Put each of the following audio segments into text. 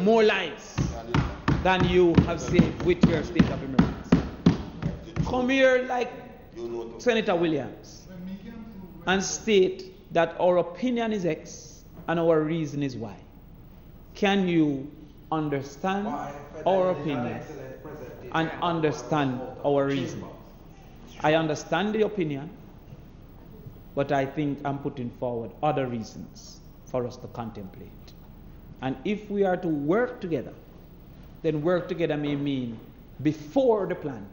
more lives than you have saved with your state of emergency. Come here like Senator Williams and state that our opinion is X and our reason is Y. Can you understand our opinion and understand our reason? I understand the opinion, but I think I'm putting forward other reasons for us to contemplate. And if we are to work together, then work together may mean before the plan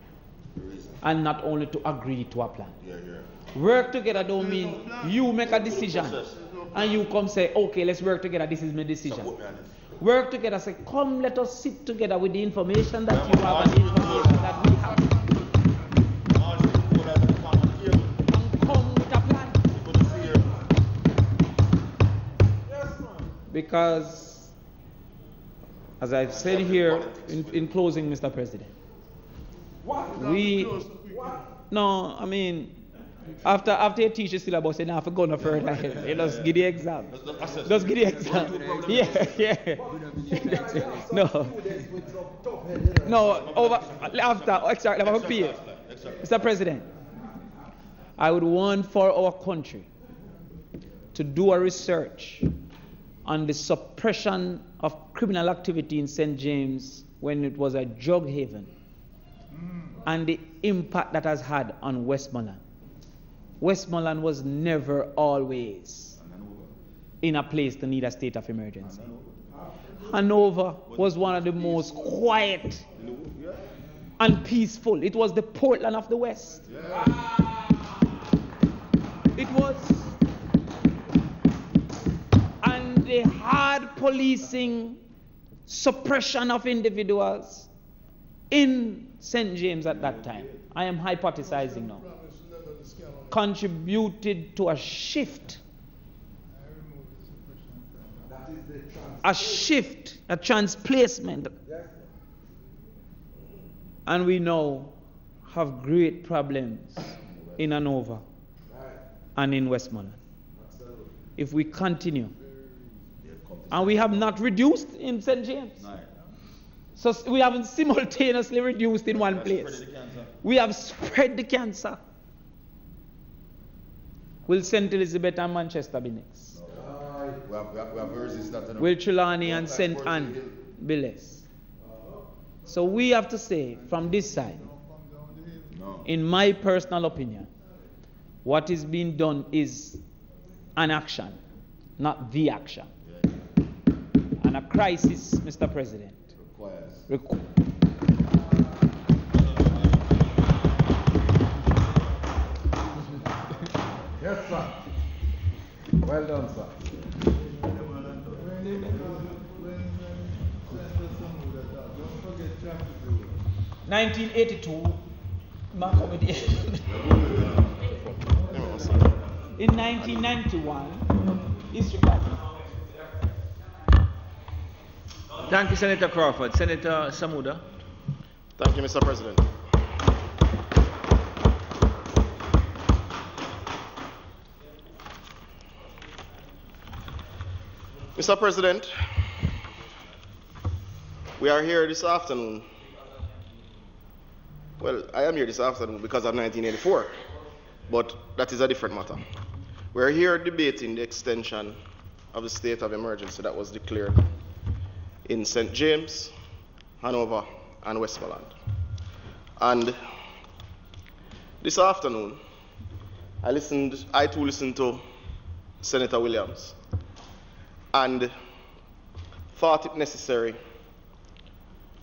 and not only to agree to a plan. Work together don't mean you make a decision and you come say, okay, let's work together, this is my decision. Work together, say, come, let us sit together with the information that you have and the information that we have. And come with a plan. Because, as I've said here in closing, Mr. President, after you teach the syllabus, you don't have to go no further. You just give the exam. Just give the exam. Yeah. Mr. President, I would want for our country to do a research on the suppression of criminal activity in St. James when it was a drug haven and the impact that has had on Westmoreland. Westmoreland was never always in a place to need a state of emergency. Hanover was one of the most quiet and peaceful. It was the Portland of the West. It was. And the hard policing, suppression of individuals in St. James at that time, I am hypothesizing now, contributed to a shift, a transplacement. And we now have great problems in Hanover and in Westmoreland. If we continue, and we have not reduced in St. James. So we haven't simultaneously reduced in one place. We have spread the cancer. Will St. Elizabeth and Manchester be next? Will Trelawney and St. Anne be less? So we have to say from this side, in my personal opinion, what is being done is an action, not the action. And a crisis, Mr. President, requires. Yes, sir. Well done, sir. 1982, in 1991, history class. Thank you, Senator Crawford. Senator Samuda. Thank you, Mr. President. Mr. President, we are here this afternoon. Well, I am here this afternoon because of 1984, but that is a different matter. We are here debating the extension of the state of emergency that was declared in St. James, Hanover, and Westmoreland. And this afternoon, I too listened to Senator Williams and thought it necessary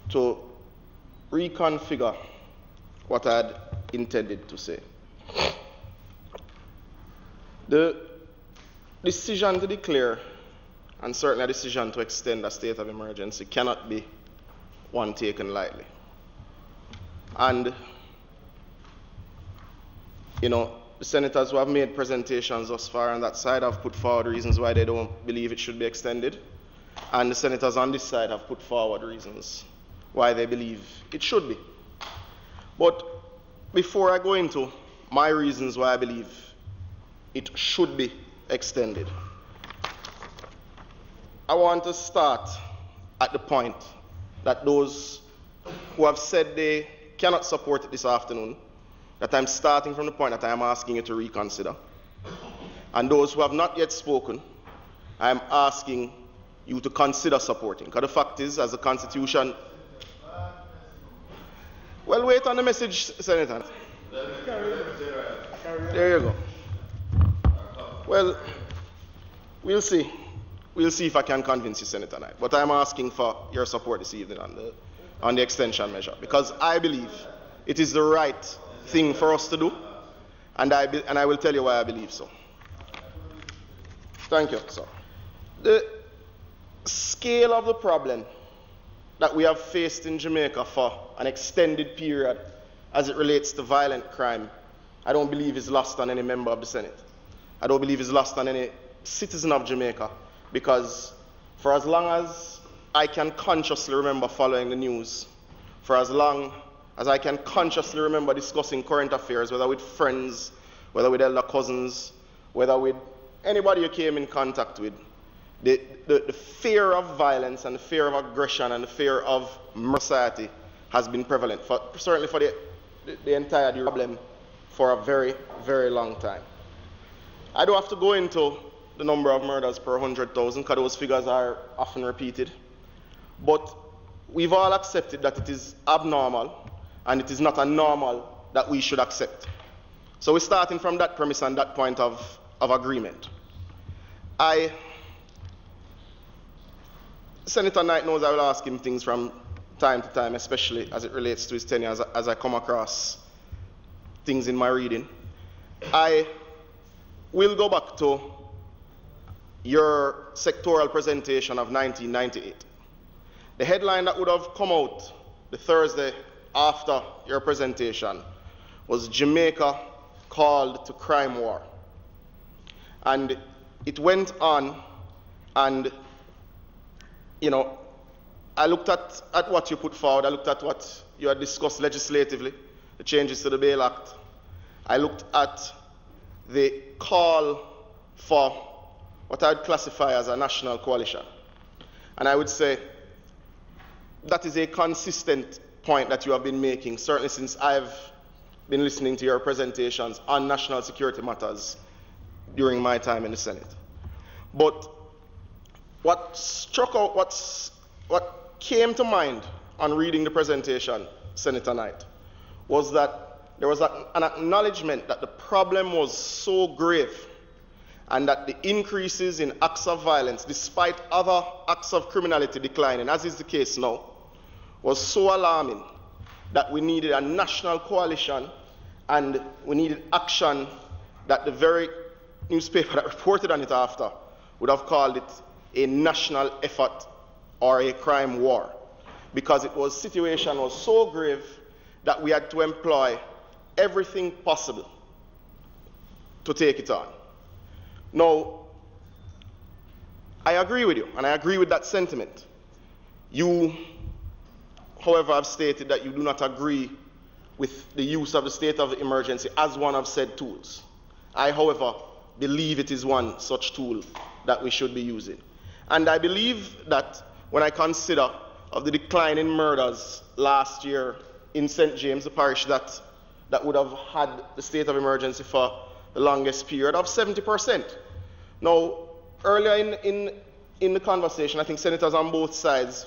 to reconfigure what I had intended to say. The decision to declare, and certainly a decision to extend a state of emergency, cannot be one taken lightly. And, the senators who have made presentations thus far on that side have put forward reasons why they don't believe it should be extended. And the senators on this side have put forward reasons why they believe it should be. But before I go into my reasons why I believe it should be extended, I want to start at the point that those who have said they cannot support it this afternoon, that I'm starting from the point that I am asking you to reconsider. And those who have not yet spoken, I am asking you to consider supporting. Because the fact is, as the Constitution... Well, wait on the message, Senator. There you go. Well, we'll see. We'll see if I can convince you, Senator Knight. But I'm asking for your support this evening on the extension measure, because I believe it is the right thing for us to do, and I will tell you why I believe so. Thank you, sir. The scale of the problem that we have faced in Jamaica for an extended period as it relates to violent crime, I don't believe is lost on any member of the Senate. I don't believe is lost on any citizen of Jamaica, because for as long as I can consciously remember following the news, for as long as I can consciously remember discussing current affairs, whether with friends, whether with elder cousins, whether with anybody you came in contact with, the fear of violence and the fear of aggression and the fear of society has been prevalent, certainly for the entire problem for a very, very long time. I don't have to go into the number of murders per 100,000, because those figures are often repeated. But we've all accepted that it is abnormal, and it is not a normal that we should accept. So we're starting from that premise and that point of agreement. Senator Knight knows I will ask him things from time to time, especially as it relates to his tenure, as I come across things in my reading. I will go back to your sectoral presentation of 1998. The headline that would have come out the Thursday after your presentation was "Jamaica Called to Crime War." And it went on, and I looked at what you put forward. I looked at what you had discussed legislatively, the changes to the Bail Act. I looked at the call for what I would classify as a national coalition. And I would say that is a consistent point that you have been making, certainly since I've been listening to your presentations on national security matters during my time in the Senate. But what struck out, what came to mind on reading the presentation, Senator Knight, was that there was an acknowledgement that the problem was so grave and that the increases in acts of violence, despite other acts of criminality declining, as is the case now, was so alarming that we needed a national coalition and we needed action that the very newspaper that reported on it after would have called it a national effort or a crime war, because situation was so grave that we had to employ everything possible to take it on. Now, I agree with you, and I agree with that sentiment. You, however, have stated that you do not agree with the use of the state of emergency as one of said tools. I, however, believe it is one such tool that we should be using. And I believe that when I consider of the decline in murders last year in St. James, the parish that would have had the state of emergency for the longest period, of 70%. Now, earlier in the conversation, I think senators on both sides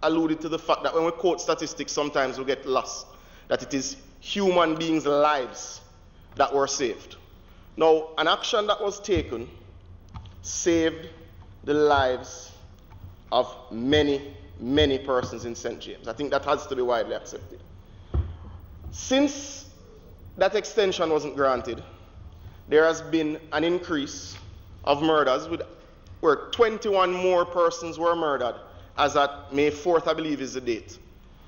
alluded to the fact that when we quote statistics, sometimes we get lost, that it is human beings' lives that were saved. Now, an action that was taken saved the lives of many, many persons in St. James. I think that has to be widely accepted. Since that extension wasn't granted, there has been an increase of murders where 21 more persons were murdered as at May 4th, I believe is the date,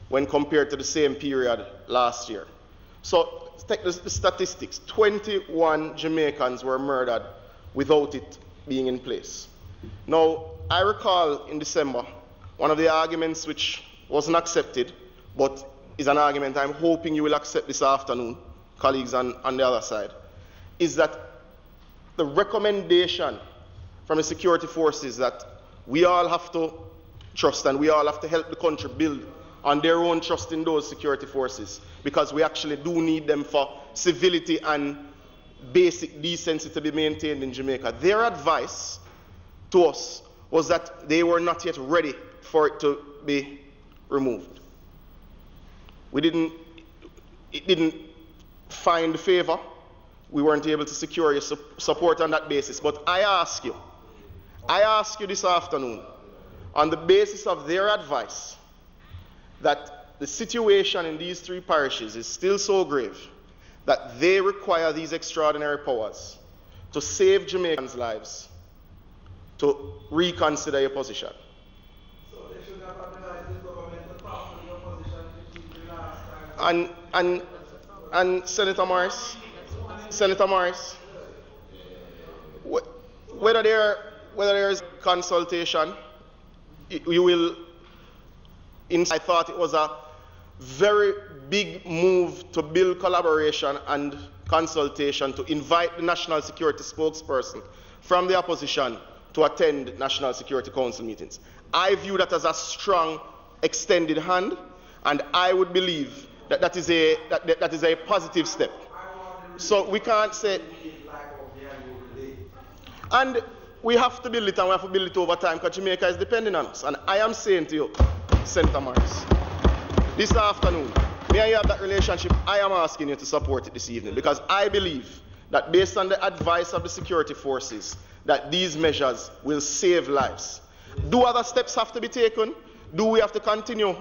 when compared to the same period last year. So take the statistics. 21 Jamaicans were murdered without it being in place. Now, I recall in December, one of the arguments which wasn't accepted, but is an argument I'm hoping you will accept this afternoon, colleagues on the other side, is that the recommendation from the security forces that we all have to trust, and we all have to help the country build on their own trust in those security forces, because we actually do need them for civility and basic decency to be maintained in Jamaica. Their advice to us was that they were not yet ready for it to be removed. It didn't find favor. We weren't able to secure your support on that basis. But I ask you this afternoon, on the basis of their advice, that the situation in these three parishes is still so grave that they require these extraordinary powers to save Jamaicans' lives, to reconsider your position. So they should have advised the government to pass on your position to keep the last time. And Senator Morris, whether there is consultation, you will. I thought it was a very big move to build collaboration and consultation to invite the National Security spokesperson from the opposition to attend National Security Council meetings. I view that as a strong extended hand, and I would believe that is a positive step. So we can't say, and we have to build it, and we have to build it over time, because Jamaica is depending on us. And I am saying to you, Senator Morris, this afternoon, may I have that relationship? I am asking you to support it this evening, because I believe that based on the advice of the security forces, that these measures will save lives. Do other steps have to be taken? Do we have to continue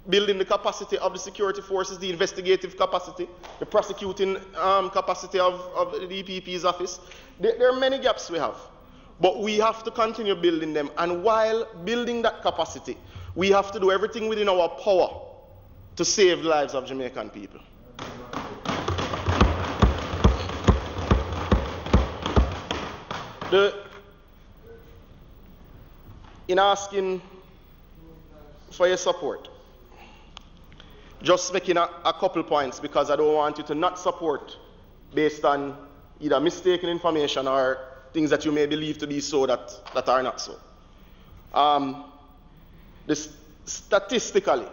building the capacity of the security forces, the investigative capacity, the prosecuting capacity of the DPP's office? There are many gaps we have, but we have to continue building them. And while building that capacity, we have to do everything within our power to save the lives of Jamaican people. In asking for your support, just making a couple points, because I don't want you to not support based on either mistaken information or things that you may believe to be so that are not so. Statistically,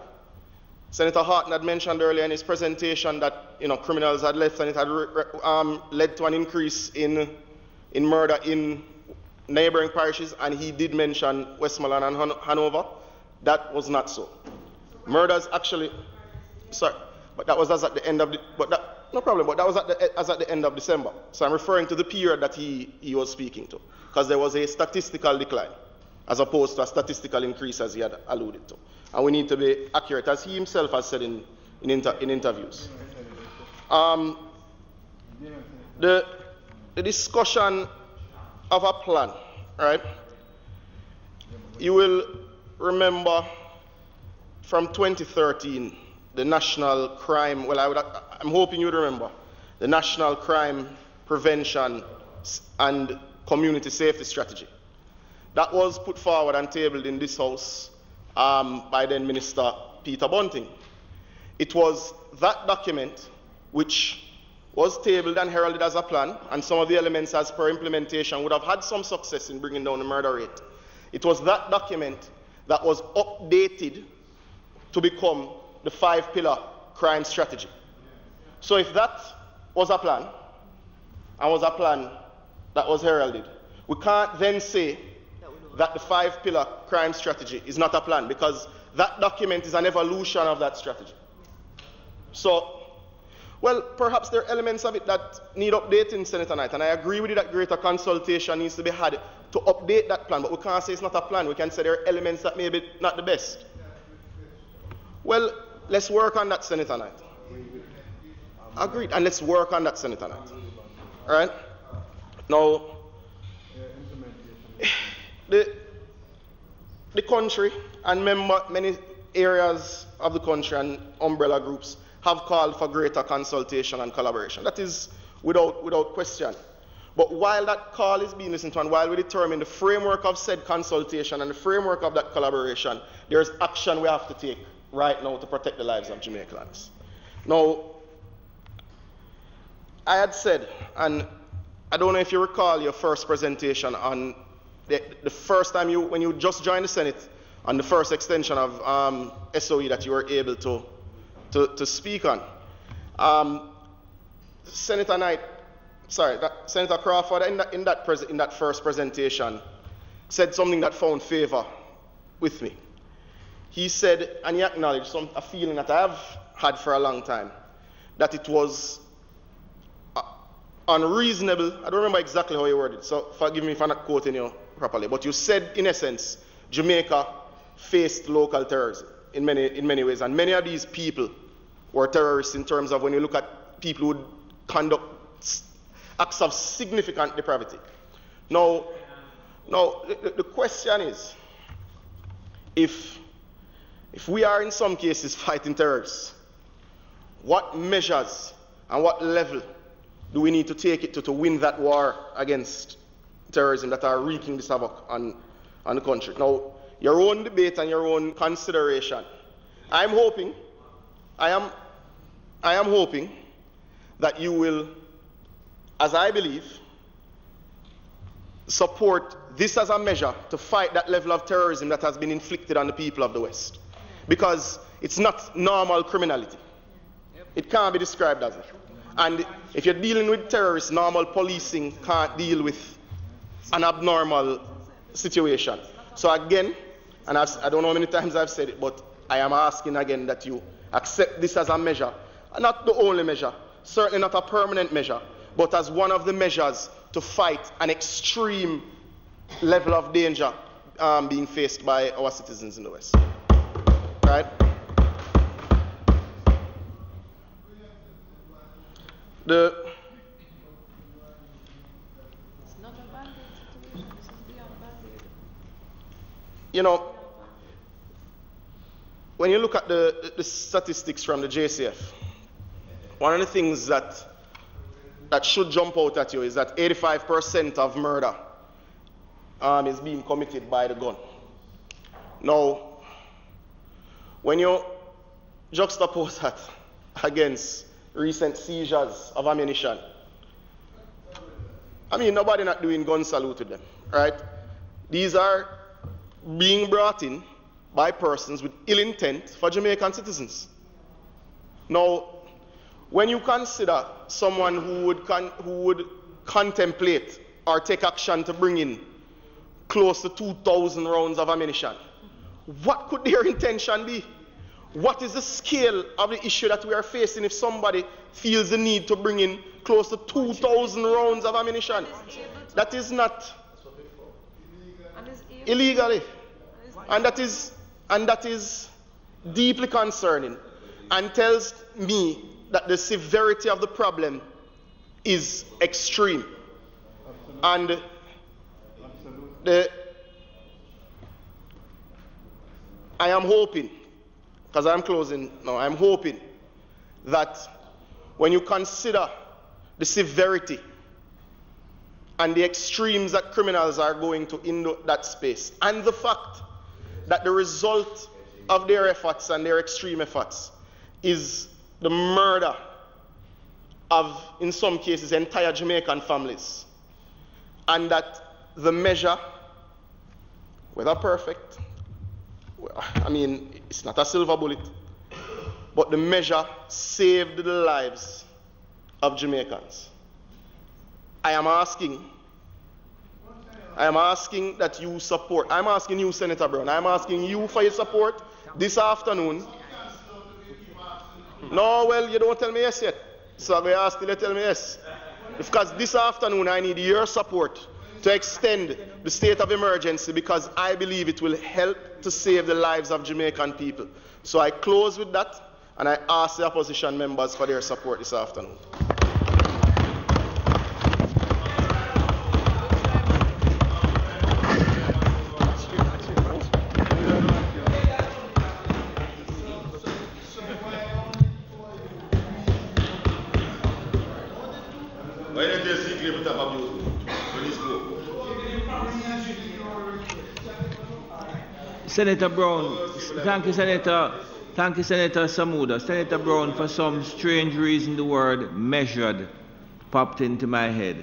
Senator Horton had mentioned earlier in his presentation that criminals had left, and it had led to an increase in murder in neighboring parishes, and he did mention Westmoreland and Hanover. That was not so. Murders actually, sorry, but that was as at the end of no problem, but that was as at the end of December. So I'm referring to the period that he was speaking to, because there was a statistical decline as opposed to a statistical increase, as he had alluded to. And we need to be accurate, as he himself has said in interviews. The discussion of a plan, right? You will remember from 2013, the National Crime, I'm hoping you'd remember, the National Crime Prevention and Community Safety Strategy. That was put forward and tabled in this House by then Minister Peter Bunting. It was that document which was tabled and heralded as a plan, and some of the elements as per implementation would have had some success in bringing down the murder rate. It was that document that was updated to become the 5-pillar crime strategy. So if that was a plan, and was a plan that was heralded, we can't then say that the 5-pillar crime strategy is not a plan, because that document is an evolution of that strategy. So, well, perhaps there are elements of it that need updating, Senator Knight, and I agree with you that greater consultation needs to be had to update that plan, but we can't say it's not a plan. We can say there are elements that may be not the best. Well, let's work on that, Senator Knight. Agreed, and let's work on that, Senator Knight. All right? Now, the country and many areas of the country and umbrella groups have called for greater consultation and collaboration. That is without question. But while that call is being listened to, and while we determine the framework of said consultation and the framework of that collaboration, there's action we have to take right now to protect the lives of Jamaicans. Now, I had said, and I don't know if you recall your first presentation on the first time when you just joined the Senate, on the first extension of SOE that you were able to speak on. Senator Crawford, in that first presentation, said something that found favor with me. He said, and he acknowledged a feeling that I have had for a long time, that it was unreasonable. I don't remember exactly how you worded it, so forgive me if I'm not quoting you properly, but you said, in essence, Jamaica faced local terrorism in many ways, and many of these people were terrorists in terms of when you look at people who would conduct acts of significant depravity. Now the question is, if we are in some cases fighting terrorists, what measures and what level do we need to take it to win that war against terrorism that are wreaking this havoc on the country? Now, your own debate and your own consideration. I am hoping that you will, as I believe, support this as a measure to fight that level of terrorism that has been inflicted on the people of the West. Because it's not normal criminality. It can't be described as it. And if you're dealing with terrorists, normal policing can't deal with an abnormal situation. So again, and I don't know how many times I've said it, but I am asking again that you accept this as a measure, not the only measure, certainly not a permanent measure, but as one of the measures to fight an extreme level of danger being faced by our citizens in the West. Right? It's not a band-aid situation. This is beyond band-aid. You know, when you look at the statistics from the JCF, one of the things that should jump out at you is that 85% of murder is being committed by the gun. Now, when you juxtapose that against recent seizures of ammunition, I mean, nobody not doing gun salute with them, right? These are being brought in by persons with ill intent for Jamaican citizens. Now, when you consider someone who would contemplate or take action to bring in close to 2,000 rounds of ammunition, what could their intention be? What is the scale of the issue that we are facing if somebody feels the need to bring in close to 2,000 rounds of ammunition? That is not illegally. And that is deeply concerning and tells me that the severity of the problem is extreme. And I am hoping, because I'm closing now, I'm hoping that when you consider the severity and the extremes that criminals are going to in that space, and the fact that the result of their efforts and their extreme efforts is the murder of, in some cases, entire Jamaican families, and that the measure, whether perfect, well, I mean, it's not a silver bullet, but the measure saved the lives of Jamaicans. I am asking that you support. I'm asking you, Senator Brown. I'm asking you for your support this afternoon. No, well, you don't tell me yes yet. So I'm going to ask you to tell me yes. Because this afternoon I need your support to extend the state of emergency, because I believe it will help to save the lives of Jamaican people. So I close with that, and I ask the opposition members for their support this afternoon. Senator Brown, thank you, Senator Samuda. Senator Brown, for some strange reason, the word measured popped into my head.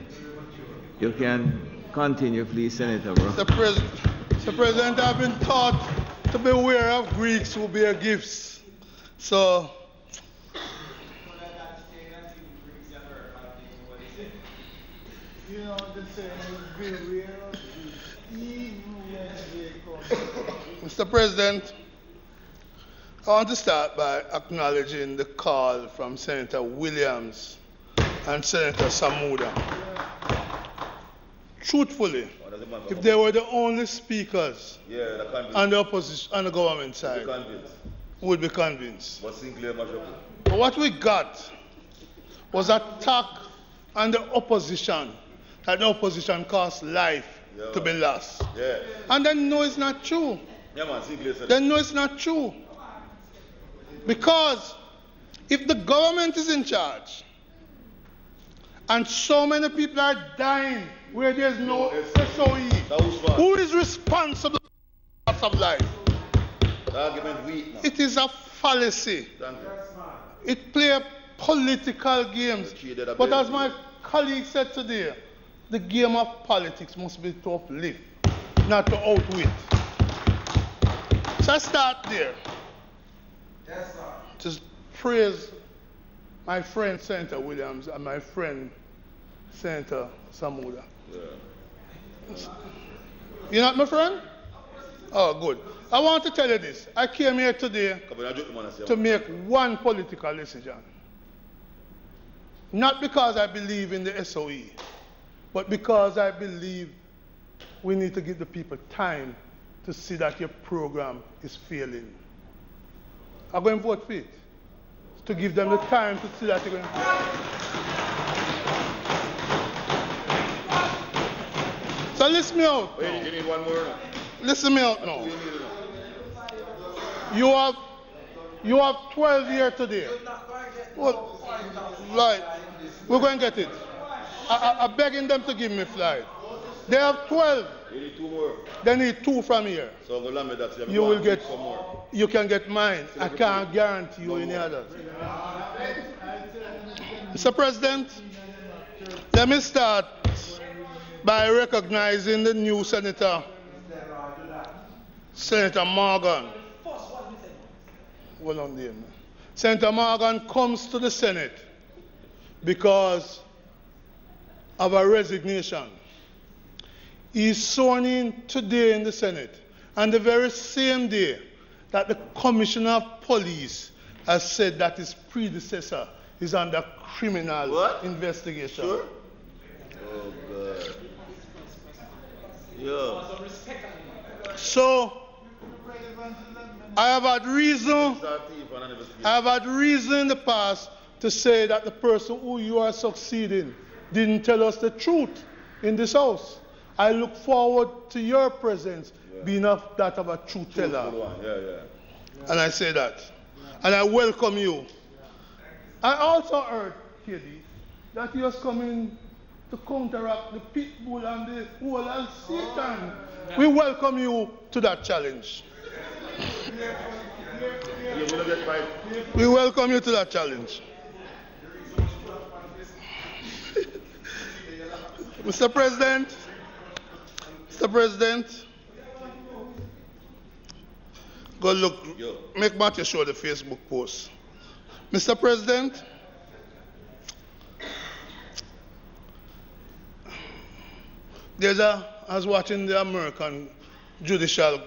You can continue, please, Senator Brown. Mr. President, I've been taught to beware of Greeks who bear gifts. So, you know, the saying is beware of Greeks, even when they come. Mr. President, I want to start by acknowledging the call from Senator Williams and Senator Samuda. Truthfully, if they were the only speakers on the opposition, on the government side, would be convinced. But what we got was attack on the opposition, that the opposition cost life to be lost. And then no, it's not true. Then no, it's not true. Because if the government is in charge and so many people are dying where there's no SOE, who is responsible for the loss of life? It is a fallacy. It plays political games. But as my colleague said today, the game of politics must be to uplift, not to outwit. So I start there. Yes, sir. To praise my friend Senator Williams and my friend Senator Samuda. You're not my friend? Oh, good. I want to tell you this. I came here today to make one political decision. Not because I believe in the SOE, but because I believe we need to give the people time to see that your program is failing. I'm going to vote for it. To give them the time to see that you're going to fail. So listen me out. Wait, you need one more? Listen me out now. You have 12 here today. Well, right. We're going to get it. I'm begging them to give me flight. They have 12. You need 2 more. They need 2 from here. So you will get some more. You can get mine. I can't guarantee you any others. Mr. President, let me start by recognizing the new Senator Morgan. Hold on there, man. Senator Morgan comes to the Senate because of a resignation. He's sworn in today in the Senate, and the very same day that the Commissioner of Police has said that his predecessor is under criminal investigation. Sure? Oh, God. Yeah. So, I have had reason in the past to say that the person who you are succeeding didn't tell us the truth in this house. I look forward to your presence being that of a truth teller. And I say that. And I welcome you. I also heard, KD, that he was coming to counteract the pit bull and the whole and Satan. We welcome you to that challenge. We welcome you to that challenge. Mr. President, go look, make Matthew show the Facebook post. Mr. President, I was watching the American Judicial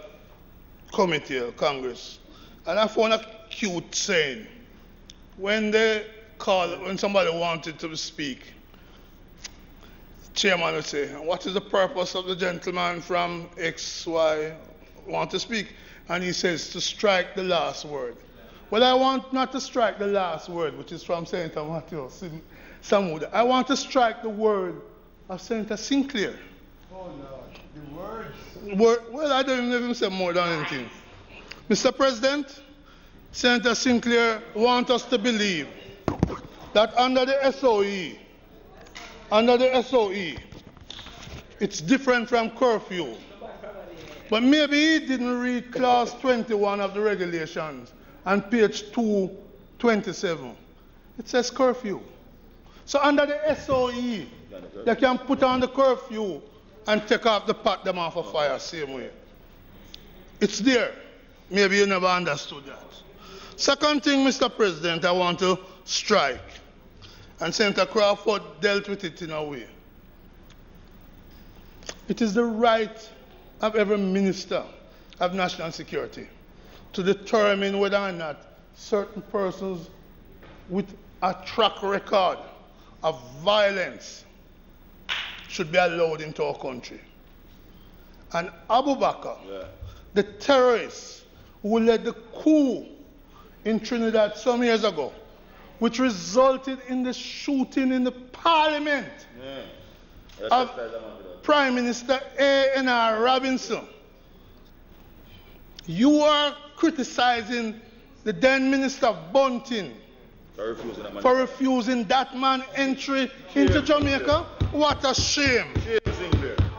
Committee of Congress, and I found a cute saying. When somebody wanted to speak, the chairman would say, "What is the purpose of the gentleman from XY want to speak?" And he says, "To strike the last word." Well, I want not to strike the last word, which is from Senator Matthew Samuda. I want to strike the word of Senator Sinclair. Oh, no. The words. Well, I don't even say more than anything. Mr. President, Senator Sinclair wants us to believe that under the SOE, it's different from curfew. But maybe he didn't read clause 21 of the regulations on page 227. It says curfew. So under the SOE, they can put on the curfew and take off the pot them off a fire same way. It's there. Maybe you never understood that. Second thing, Mr. President, I want to strike, and Senator Crawford dealt with it in a way. It is the right of every minister of national security to determine whether or not certain persons with a track record of violence should be allowed into our country. And Abu Bakr, the terrorist who led the coup in Trinidad some years ago, which resulted in the shooting in the parliament of Prime Minister A.N.R. Robinson. You are criticizing the then Minister Bunting for refusing that man entry into Jamaica? What a shame.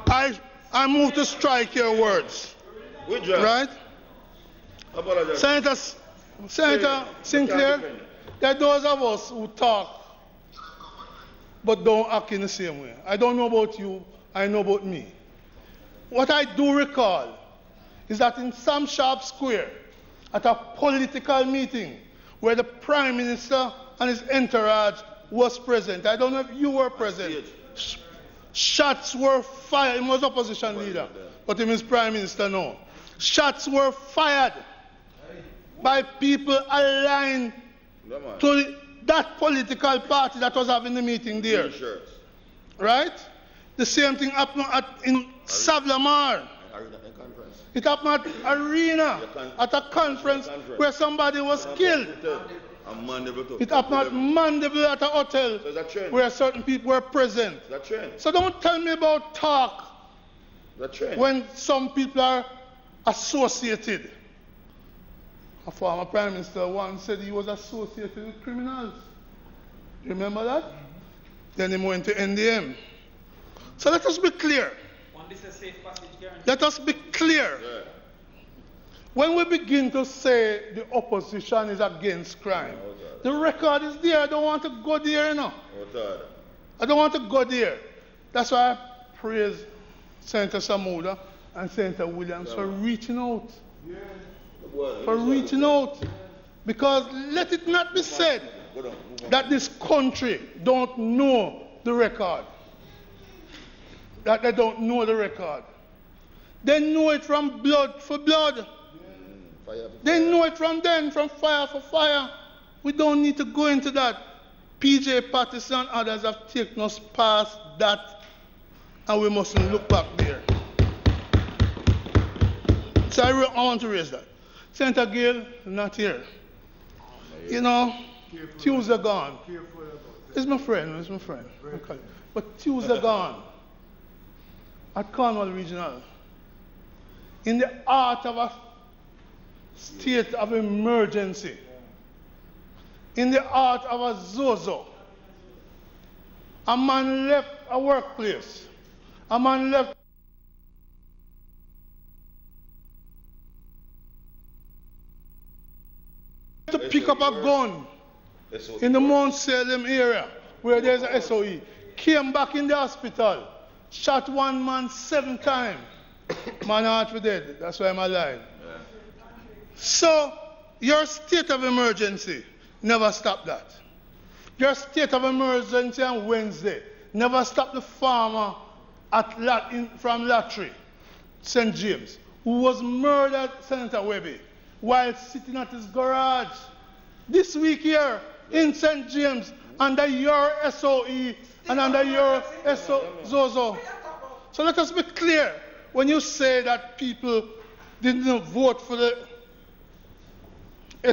I move to strike your words. Right? Senator Sinclair, there are those of us who talk but don't act in the same way. I don't know about you, I know about me. What I do recall is that in Sam Sharp Square, at a political meeting where the Prime Minister and his entourage was present, I don't know if you were present, shots were fired. He was opposition leader, but he was Prime Minister now. Shots were fired by people aligned to that political party that was having the meeting there. Right? The same thing happened in Savlamar. It happened at Arena, at a conference where somebody was killed. It happened at Mandeville at a hotel where certain people were present. So don't tell me about talk when some people are associated. A former Prime Minister once said he was associated with criminals. You remember that? Then he went to NDM. So let us be clear. Let us be clear. When we begin to say the opposition is against crime, the record is there. I don't want to go there, you know. I don't want to go there. That's why I praise Senator Samuda and Senator Williams for reaching out. For reaching out. Because let it not be said that this country don't know the record. That they don't know the record. They know it from blood for blood. They know it from then, from fire for fire. We don't need to go into that. PJ Patterson and others have taken us past that, and we mustn't look back there. So I want to raise that. Senator Gale, not here. You know, Tuesday gone. He's my friend, Okay. But Tuesday gone. At Cornwall Regional, in the heart of a state of emergency, in the heart of a zozo, a man left a workplace, a man left to pick up a gun in the Mount Salem area where there's a SOE, came back in the hospital, shot one man 7 times. Man heart for dead. That's why I'm alive. So your state of emergency never stopped that. Your state of emergency on Wednesday never stopped the farmer from Latry, St. James, who was murdered, Senator Webby, while sitting at his garage. This week here in St. James, under your SOE and under your Zozo. So let us be clear. When you say that people didn't vote for the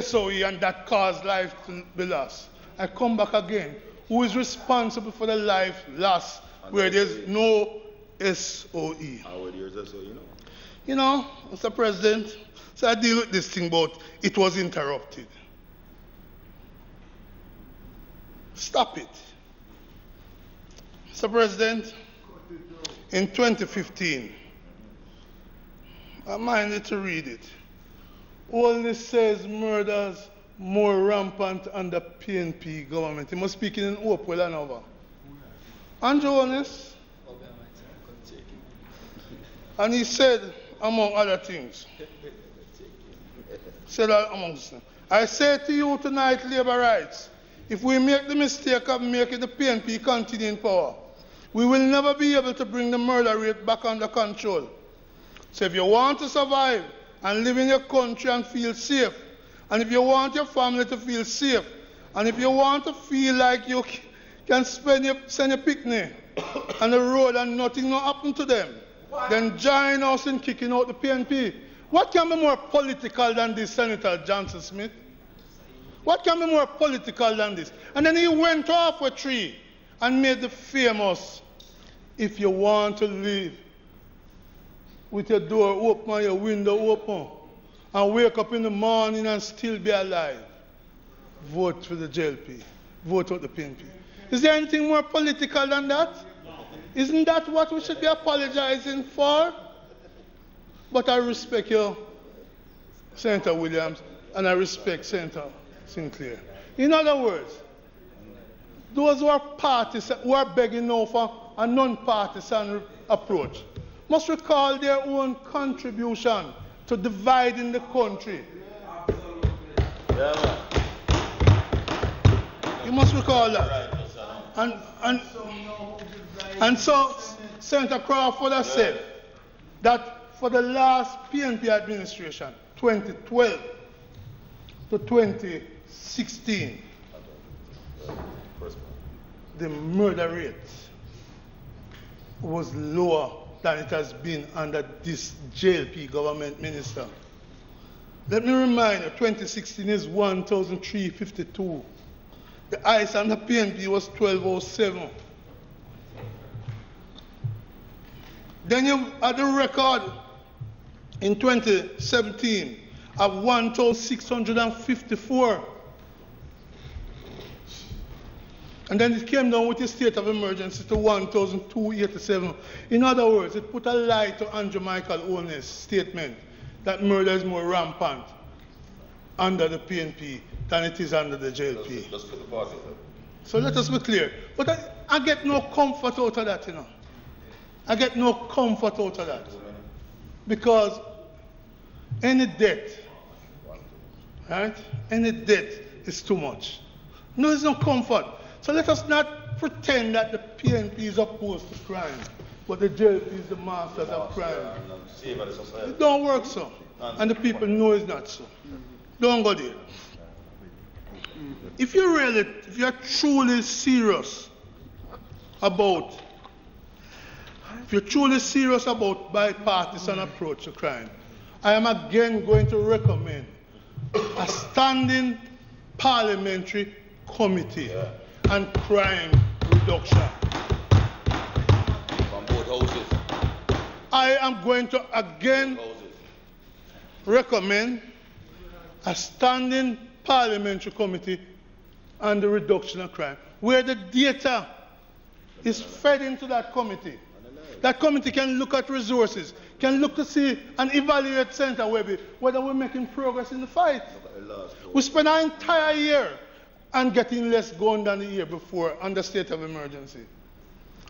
SOE and that caused life to be lost, I come back again. Who is responsible for the life lost where there's no SOE? How years SOE, you know? You know, Mr. President, so I deal with this thing about it was interrupted. Stop it. Mr. President, in 2015, I'm minded to read it. Only says murders more rampant under PNP government. He must speak in Hopewell and over. Andrew Honest. And he said, among other things, said amongst them. I say to you tonight, labor rights, if we make the mistake of making the PNP continue in power, we will never be able to bring the murder rate back under control. So if you want to survive and live in your country and feel safe, and if you want your family to feel safe, and if you want to feel like you can send your picnic on the road and nothing will happen to them, then join us in kicking out the PNP. What can be more political than this, Senator Johnson Smith? What can be more political than this? And then he went off a tree and made the famous, if you want to live with your door open and your window open, and wake up in the morning and still be alive, vote for the JLP, vote out the PNP. Is there anything more political than that? Isn't that what we should be apologizing for? But I respect you, Senator Williams, and I respect Senator Sinclair. In other words, those who are begging now for a non-partisan approach must recall their own contribution to dividing the country. Yeah. You must recall that. And so Senator Crawford has said that for the last PNP administration, 2012 to 2016, the murder rate was lower than it has been under this JLP government minister. Let me remind you, 2016 is 1,352. The highest on the PNP was 1,207. Then you had the record in 2017 of 1,654. And then it came down with a state of emergency to 1,287. In other words, it put a lie to Andrew Michael Holness' statement that murder is more rampant under the PNP than it is under the JLP. Let's put the party. So let us be clear. But I get no comfort out of that, you know. I get no comfort out of that. Because any death, right? Any death is too much. No, it's no comfort. So let us not pretend that the PNP is opposed to crime, but the JLP is the masters of crime. It don't work so. And the people know it's not so. Don't go there. If you're truly serious about bipartisan approach to crime, I am again going to recommend a standing parliamentary committee on crime reduction. From both houses. I am going to again recommend a standing parliamentary committee on the reduction of crime, where the data is fed into that committee. That committee can look at resources, can look to see and evaluate Senator Webby whether we're making progress in the fight. We spent our entire year on getting less gun than the year before under state of emergency.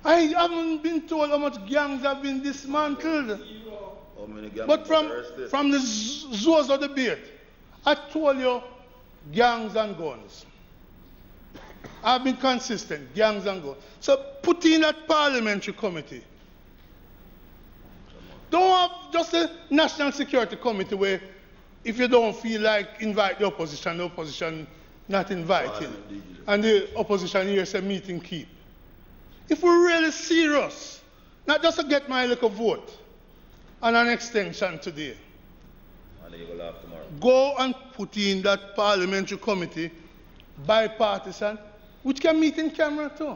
I haven't been told how much gangs have been dismantled. But from the Zozo debate, I told you gangs and guns. I've been consistent, gangs and guns. So put in that parliamentary committee. Don't have just a national security committee where if you don't feel like invite the opposition not inviting. And the opposition here say meeting keep. If we're really serious, not just to get my little vote and an extension today, And then you go laugh tomorrow. go and put in that parliamentary committee, bipartisan, which can meet in camera too.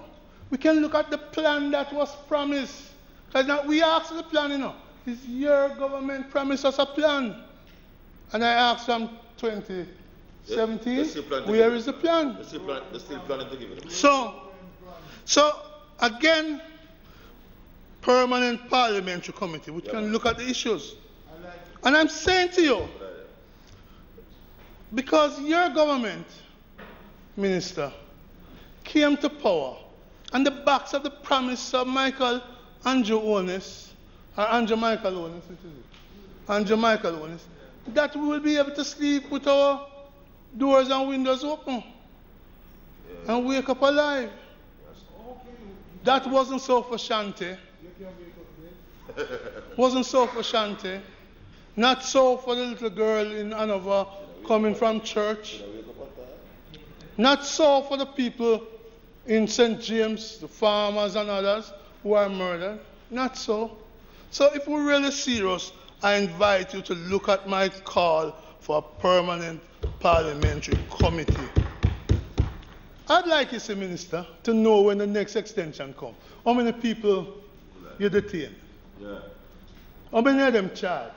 We can look at the plan that was promised. Because now we asked for the plan, you know. Is your government promised us a plan? And I asked them 2017, where is the plan? They're still planning to give it. So again, permanent parliamentary committee, which can look at the issues. And I'm saying to you, because your government, Minister, came to power on the backs of the promise of Andrew Michael Holness, that we will be able to sleep with our doors and windows open and wake up alive. That wasn't so for Shanti. Wasn't so for Shanti. Not so for the little girl in Hanover coming from church. Not so for the people in St. James, the farmers and others who are murdered. Not so. So if we're really serious, I invite you to look at my call for a permanent parliamentary committee. I'd like you, Mr. Minister, to know when the next extension comes. How many people you detain? Yeah. How many of them charged?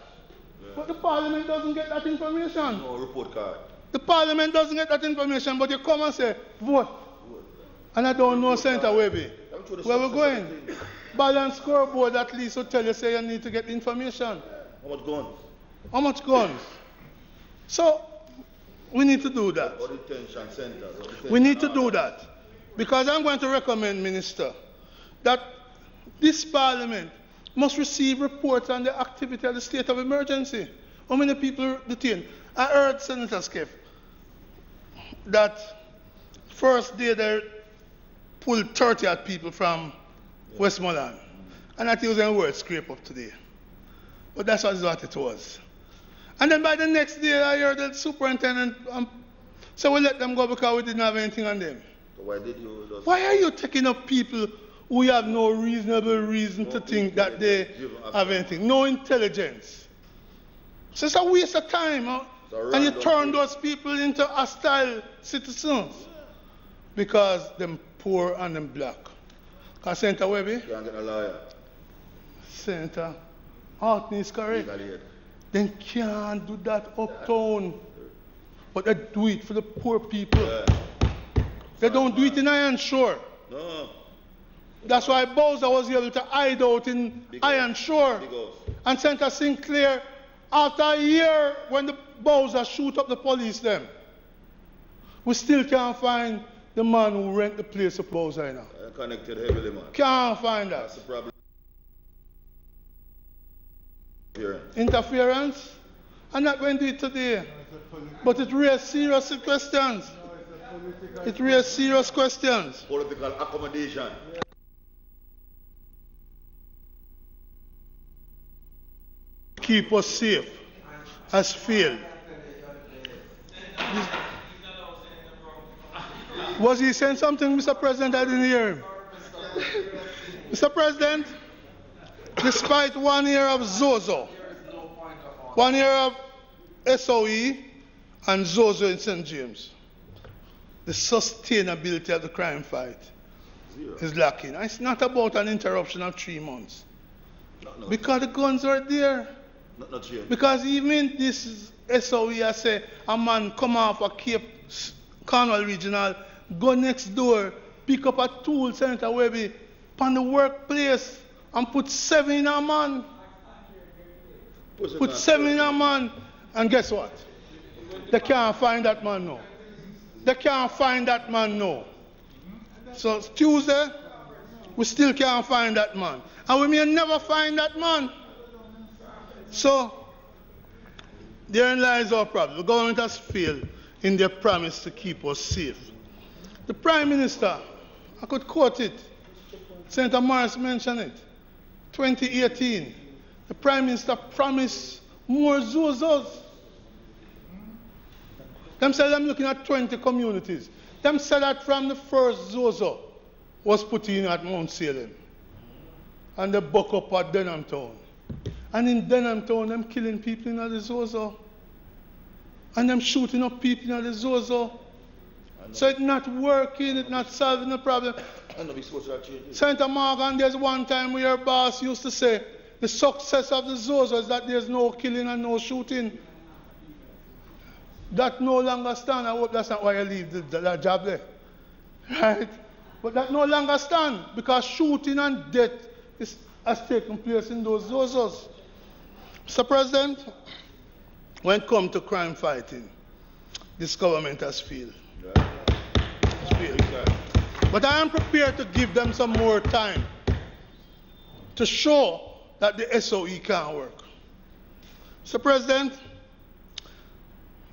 Yeah. But the parliament doesn't get that information. No report card. The parliament doesn't get that information, but you come and say, vote. And I don't know, Senator Webby. Where we're going? Balance scoreboard at least will tell you, say you need to get information. How much guns? How much guns? So, we need to do that. Or detention centers. We need to do that. Because I'm going to recommend, Minister, that this parliament must receive reports on the activity of the state of emergency. How many people detained? I heard Senator Skiff that first day they pulled 30 odd people from Westmoreland. And I think it was a word scrape up today. But that's what it was. And then by the next day, I heard the superintendent so we let them go because we didn't have anything on them. So why did you? Why are you taking up people who have no reasonable reason to think that they have anything? No intelligence. So it's a waste of time. Huh? And you turn those people into hostile citizens because them poor and them black. Because Senator Webby? You can't get a lawyer. Senator Hartney is correct. They can't do that uptown. But they do it for the poor people. Yeah. They don't do it in Iron Shore. No. That's why Bowser was able to hide out in Iron Shore. And Senator Sinclair, after a year when the Bowser shoot up the police them, we still can't find the man who rent the place of Bowser now. Connected heavily, man. Can't find that. That's the problem. Interference? I'm not going to do it today. But it raises serious questions. It raises serious questions. Political accommodation. Keep us safe has failed. Was he saying something, Mr. President? I didn't hear him. Mr. President, despite 1 year of Zozo, 1 year of SOE and Zozo in St. James, the sustainability of the crime fight is lacking. It's not about an interruption of 3 months. No. Because the guns are there. Not yet. Because even this SOE, I say, a man come off a Cape Cornwall Regional, go next door, pick up a tool, Senator Webby, on the workplace, and put 7 in a man. Put 7 in a man, and guess what? They can't find that man now. They can't find that man now. So Tuesday, we still can't find that man. And we may never find that man. So, therein lies our problem. The government has failed in their promise to keep us safe. The Prime Minister, I could quote it, Senator Morris mentioned it, 2018, the Prime Minister promised more Zozos. Them said I'm looking at 20 communities. Them said that from the first Zozo was put in at Mount Salem. And they buck up at Denham Town. And in Denham Town, them killing people in the Zozo. And them shooting up people in the Zozo. So it's not working, it's not solving the problem. Senator Morgan, there's one time where your boss used to say, the success of the Zozo is that there's no killing and no shooting. That no longer stand. I hope that's not why you leave that job there. Right? But that no longer stand because shooting and death has taken place in those Zozos. Mr. President, when it comes to crime fighting, this government has failed. It's failed. But I am prepared to give them some more time to show that the SOE can work. Mr. President,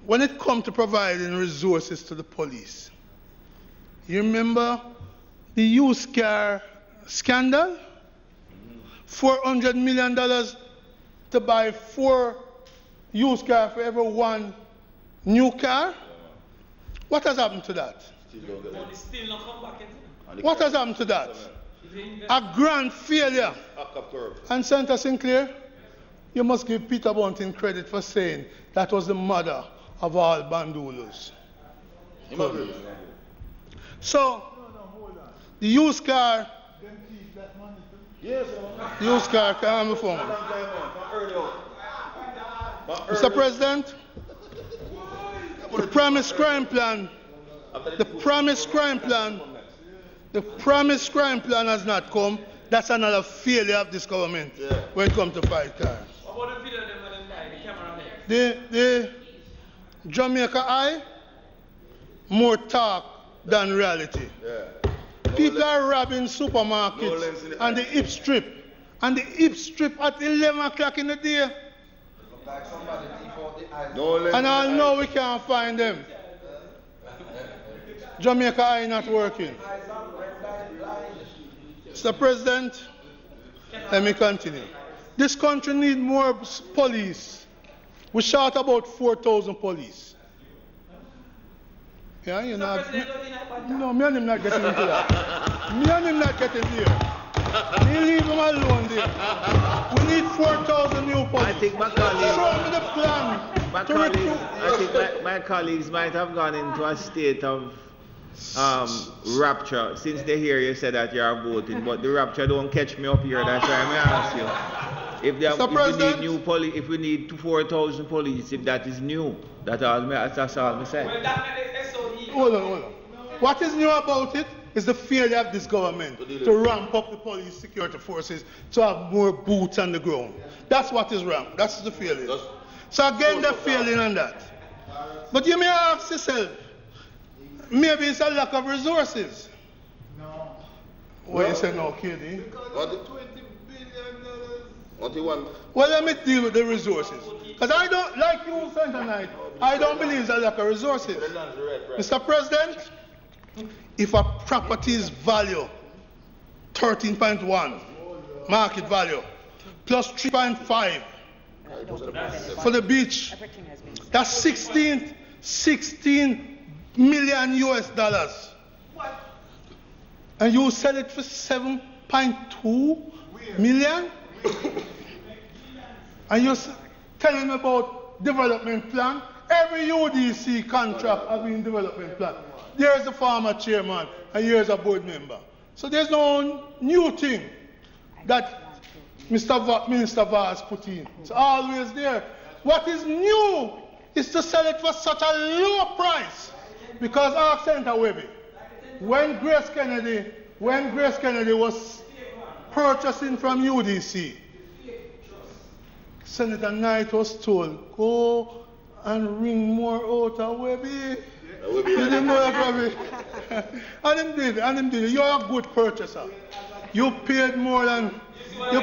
when it comes to providing resources to the police, you remember the used car scandal? $400 million to buy 4 used cars for every 1 new car? What has happened to that? What has happened to that? A grand failure. And Senator Sinclair, you must give Peter Bunting credit for saying that was the mother of all bandulos. So, the used car, come before me. Mr. President, the promised crime plan has not come. That's another failure of this government when it comes to fight crime. The Jamaica Eye, more talk than reality. People are robbing supermarkets and the Ip Strip. And the Ip Strip at 11 o'clock in the day. And I know we can't find them. Jamaica Eye not working. Mr. President, let me continue. This country needs more police. We shout about 4,000 police. Yeah, you know. No, me and him not getting into that. Me and him not getting there. Me leave him alone there. We need 4,000 new police. I think my colleagues, show me the plan. I think my colleagues might have gone into a state of rapture since they hear you say that you are voting, but the rapture don't catch me up here. That's why I'm ask you. If we need new police, if we need 4,000 police, if that is new, that's all I say. Hold on. What is new about it is the failure of this government to ramp up the police security forces to have more boots on the ground. That's what is wrong. That's the failure. So again, they're failing on that. But you may ask yourself, maybe it's a lack of resources. No. What you say no, KD? What? What do you want? Well, let me deal with the resources. Because I don't, like you, Senator Knight, I don't believe it's a lack of resources. Mr. President, if a property's value, 13.1, market value, plus 3.5 for the beach, that's 16 million US dollars. And you sell it for 7.2 million? And you're telling me about development plan? Every UDC contract has been development plan. There's the former chairman and here's a board member. So there's no new thing that Minister Vaz put in. It's always there. What is new is to sell it for such a low price. Because ask Senator Webby, when Grace Kennedy was purchasing from UDC, Senator Knight was told, go and ring more out of Webby. You didn't know that, Webby? And him did. You're a good purchaser. You paid more. And you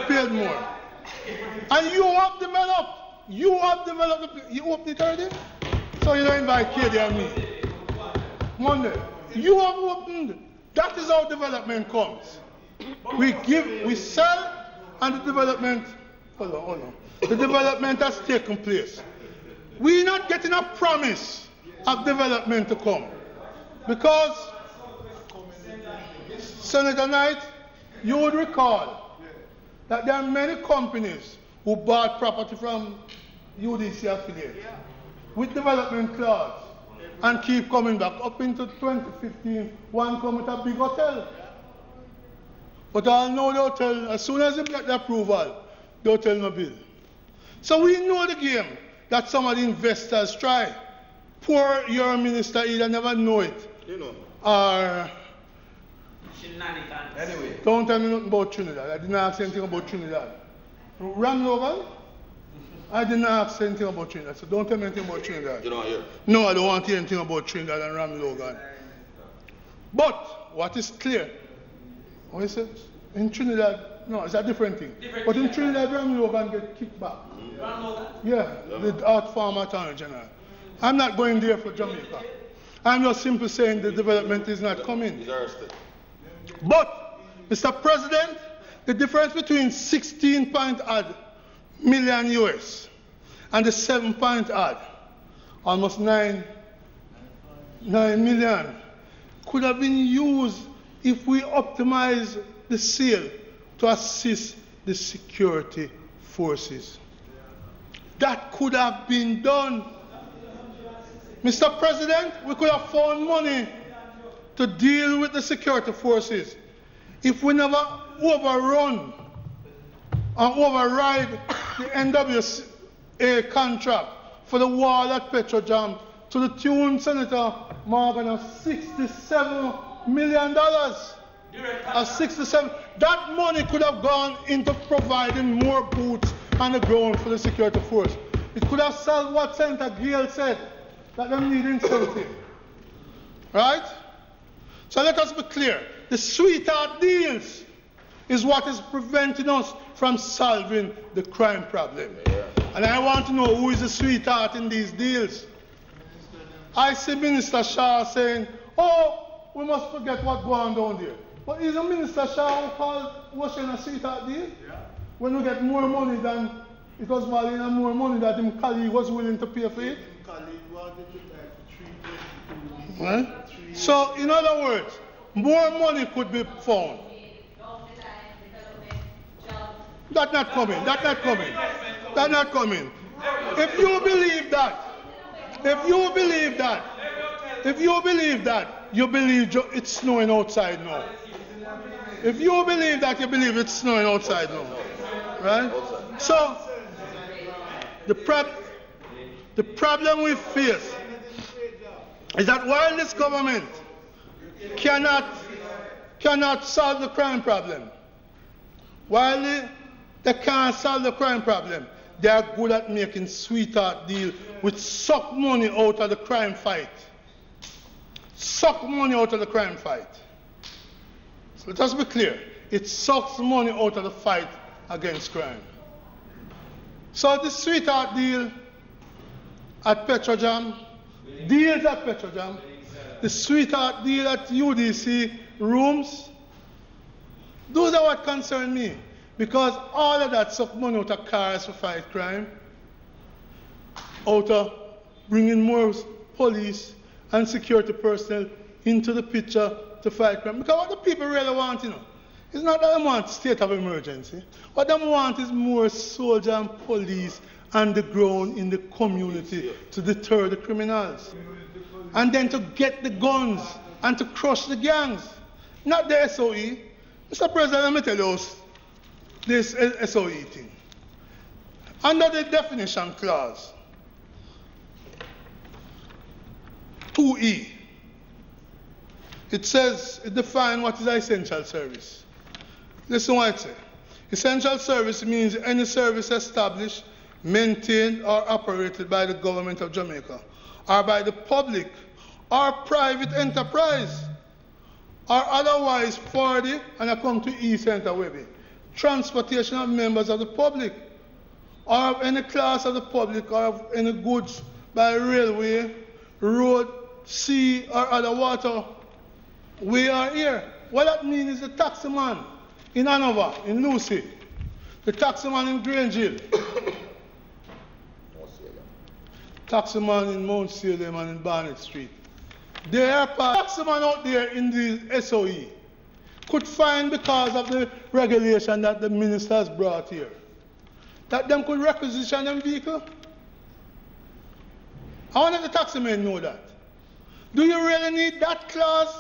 have developed. You opened it already? So you don't invite KD and me. Monday. You have opened. That is how development comes. We sell, and the development, hold on. The development has taken place. We're not getting a promise of development to come. Because, Senator Knight, you would recall that there are many companies who bought property from UDC affiliates with development clause and keep coming back. Up into 2015, one come with a big hotel. But I know the hotel, as soon as they get the approval, the hotel no build. So we know the game that some of the investors try. Poor your minister either never know it. You know. Or anyway. Don't tell me nothing about Trinidad. I didn't ask anything about Trinidad. Ram Logan? I didn't ask anything about Trinidad, so don't tell me anything about Trinidad. You don't hear? No, I don't want to hear anything about Trinidad and Ram Logan. But what is clear, what is it? In Trinidad, no, it's a different thing. But in Trinidad, Ram Logan get kicked back. Yeah, the Art Farm Attorney General. I'm not going there for Jamaica. I'm just simply saying the development is not coming. But, Mr. President, the difference between 16-point-odd million US and the 7-point-odd, almost 9 million, could have been used if we optimize the sale to assist the security forces. That could have been done. Mr. President, we could have found money to deal with the security forces if we never overrun and override the NWA contract for the wall at Petrojam to the tune, Senator Morgan, of $67 million. That money could have gone into providing more boots on the ground for the security force. It could have solved what Senator Gale said, that they need incentive. Right? So let us be clear. The sweetheart deals is what is preventing us from solving the crime problem. And I want to know who is the sweetheart in these deals. I see Minister Shah saying, oh, we must forget what's going on down there. But is the Minister Shah who called Washington a sweetheart deal? Yeah. When we get more money than it was valuing and more money that his colleague was willing to pay for it? Right? So, in other words, more money could be found. That's not coming. That's not coming. That's not coming. If you believe that, you believe it's snowing outside now. If you believe that, you believe it's snowing outside now. Right? So, the problem we face is that while this government cannot solve the crime problem, while they can't solve the crime problem, they are good at making sweetheart deals which suck money out of the crime fight. Suck money out of the crime fight. So let us be clear. It sucks money out of the fight against crime. So the sweetheart deal at Petrojam, deals at Petrojam, the sweetheart deal at UDC rooms, those are what concern me. Because all of that suck money out of cars to fight crime, out of bringing more police and security personnel into the picture to fight crime. Because what the people really want, it's not that they want state of emergency. What they want is more soldier and police on the ground in the community to deter the criminals. And then to get the guns and to crush the gangs. Not the SOE. Mr. President, let me tell you this SOE thing. Under the definition clause, 2E, it says, it defines what is essential service. Listen what it says. Essential service means any service established, maintained, or operated by the government of Jamaica, or by the public, or private enterprise, or otherwise for the, and I come to E Center Webby, transportation of members of the public, or of any class of the public, or of any goods by railway, road, sea, or other water, way or air. What that means is the taximan in Hanover, in Lucy, the taximan in Grange Hill, taximan in Mount Salem and in Barnett Street. They are taximan out there in the SOE could find, because of the regulation that the minister has brought here, that them could requisition them vehicle. I want the taximen know that. Do you really need that clause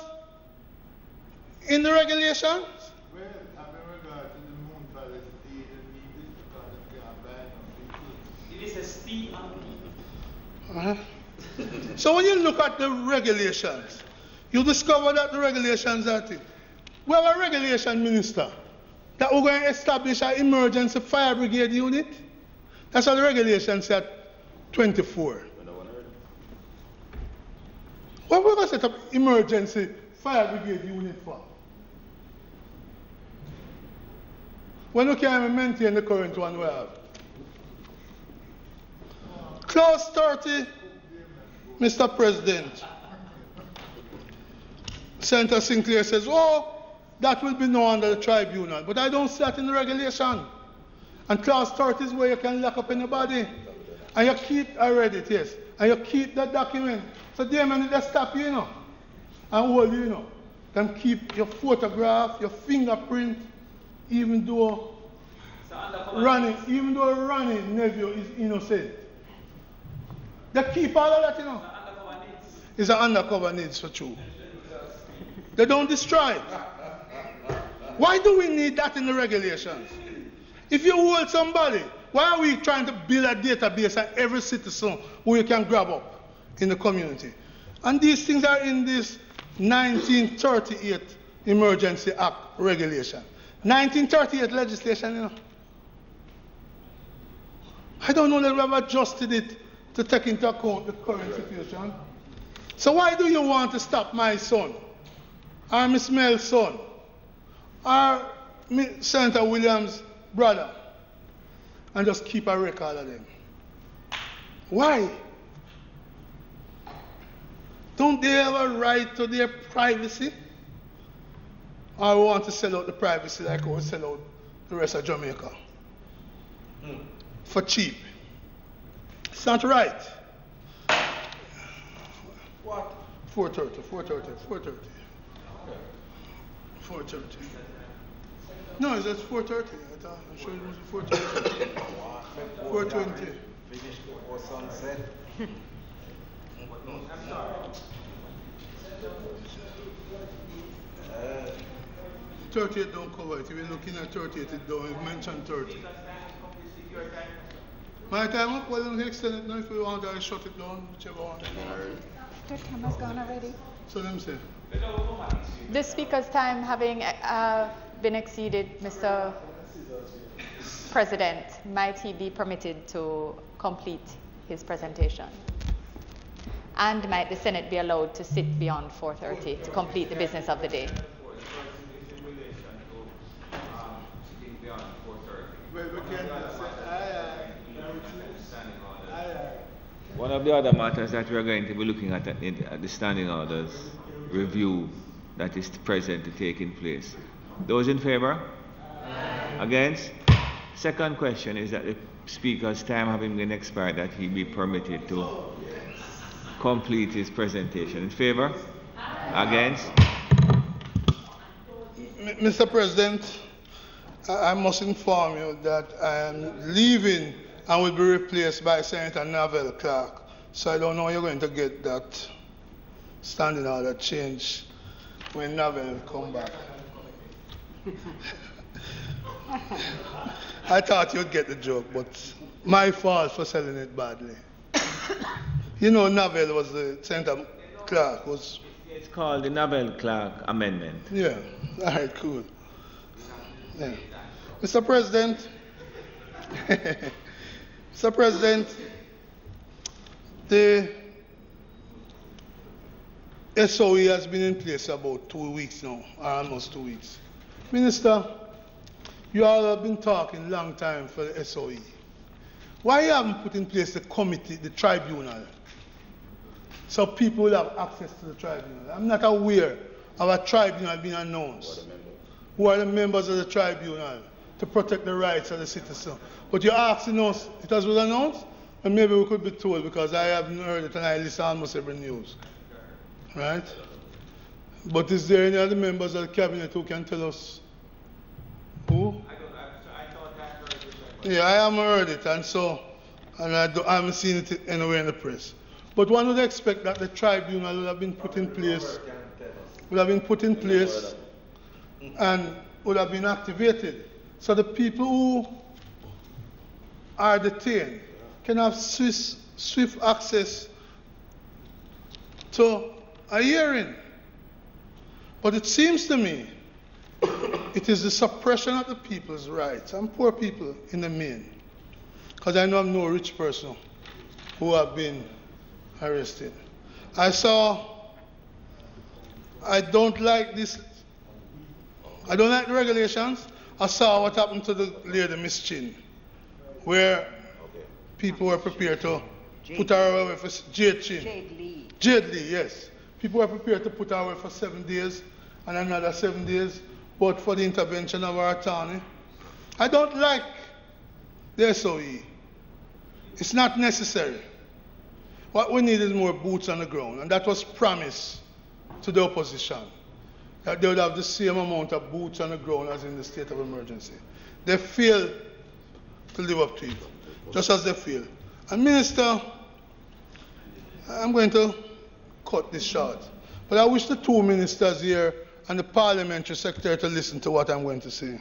in the regulations? Well, I'm in regard to the Moon Palace deed and need this because they can't buy no people. It is a speed on So when you look at the regulations, you discover that the regulations are things. We have a regulation minister that we're going to establish an emergency fire brigade unit. That's what the regulations say at 24. What we're going to set up emergency fire brigade unit for? When we can't even maintain the current one we have. Clause 30 Mr. President, Senator Sinclair says, oh, that will be known under the tribunal. But I don't see that in the regulation. And clause 30 is where you can lock up anybody. And you keep, I read it, yes. And you keep that document. So they man, they stop you, and hold you, Can keep your photograph, your fingerprint, even though Ronnie nephew is innocent. They keep all of that, It's an undercover needs for true. They don't destroy it. Why do we need that in the regulations? If you hold somebody, why are we trying to build a database on every citizen who you can grab up in the community? And these things are in this 1938 Emergency Act regulation. 1938 legislation, I don't know that we have adjusted it to take into account the current situation. So why do you want to stop my son, or Miss Mel's son, or Senator Williams' brother, and just keep a record of them? Why? Don't they have a right to their privacy? Or we want to sell out the privacy like we sell out the rest of Jamaica? For cheap. It's not right. What? 4:30. No, it's just 4:30. I thought I'm sure it was 4:30. 4:20. Finished before sunset. 38 don't cover it. If you're looking at 38, it don't mention 30. My time up? Well, don't extend it now if we want to shut it down, whichever one. The camera's gone already. So let me say. The speaker's time having been exceeded, Mr. President, might he be permitted to complete his presentation? And might the Senate be allowed to sit beyond 4:30 to complete the business of the day? One of the other matters that we are going to be looking at the standing orders review that is presently taking place. Those in favor? Against? Second question is that the Speaker's time having been expired, that he be permitted to complete his presentation. In favor? Against? Mr. President, I must inform you that I am leaving and will be replaced by Senator Navell Clark. So I don't know you're going to get that standing order change when Navell come back. I thought you'd get the joke, but my fault for selling it badly. You know, Navell was the Senator Clark was. It's called the Navell Clark Amendment. Yeah. All right. Cool. Yeah. Mr. President. Mr. President, the SOE has been in place about 2 weeks now, or almost 2 weeks. Minister, you all have been talking a long time for the SOE. Why you haven't put in place the committee, the tribunal, so people will have access to the tribunal? I'm not aware of a tribunal being announced. Who are the members of the tribunal to protect the rights of the citizen? But you're asking us, it was announced? And maybe we could be told, because I haven't heard it and I listen almost every news. Right? But is there any other members of the cabinet who can tell us who? I thought I heard it. Yeah, I haven't heard it, and I haven't seen it anywhere in the press. But one would expect that the tribunal would have been put in place, and would have been activated. So the people who are detained can have swift access to a hearing. But it seems to me it is the suppression of the people's rights, and poor people in the main, because I know I'm no rich person who have been arrested. I don't like this. I don't like the regulations. I saw what happened to the lady, Miss Chin, where people were prepared to put her away for Jade Chin. Jade Lee. Jade Lee, yes. People were prepared to put her away for 7 days and another 7 days, but for the intervention of our attorney. I don't like the SOE. It's not necessary. What we need is more boots on the ground, and that was promised to the opposition, that they would have the same amount of boots on the ground as in the state of emergency. They failed to live up to it, just as they failed. And Minister, I'm going to cut this short, but I wish the 2 ministers here and the parliamentary secretary to listen to what I'm going to say.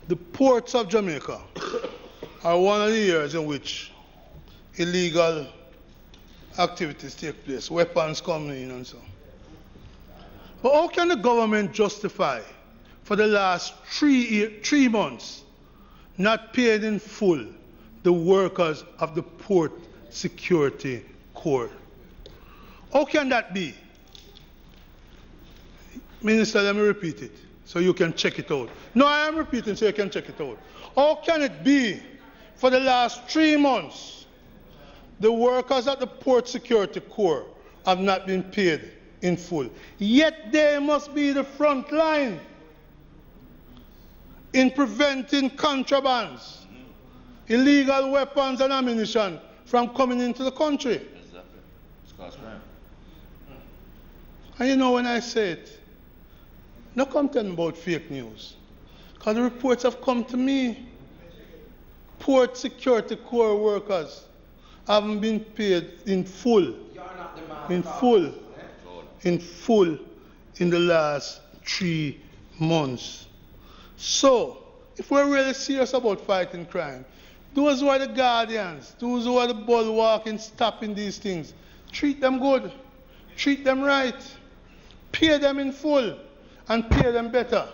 The ports of Jamaica are one of the areas in which illegal activities take place, weapons coming in and so on. But how can the government justify for the last 3 months not paying in full the workers of the Port Security Corps? How can that be? Minister, let me repeat it so you can check it out. No, I am repeating so you can check it out. How can it be for the last 3 months the workers at the Port Security Corps have not been paid in full? Yet they must be the front line in preventing contrabands, illegal weapons and ammunition from coming into the country. Exactly. It's cause crime. And you know when I say it, no come tell me about fake news, because the reports have come to me. Port Security Corps workers haven't been paid in full, in the last 3 months. So, if we're really serious about fighting crime, those who are the guardians, those who are the bulwark in stopping these things, treat them good, treat them right, pay them in full, and pay them better.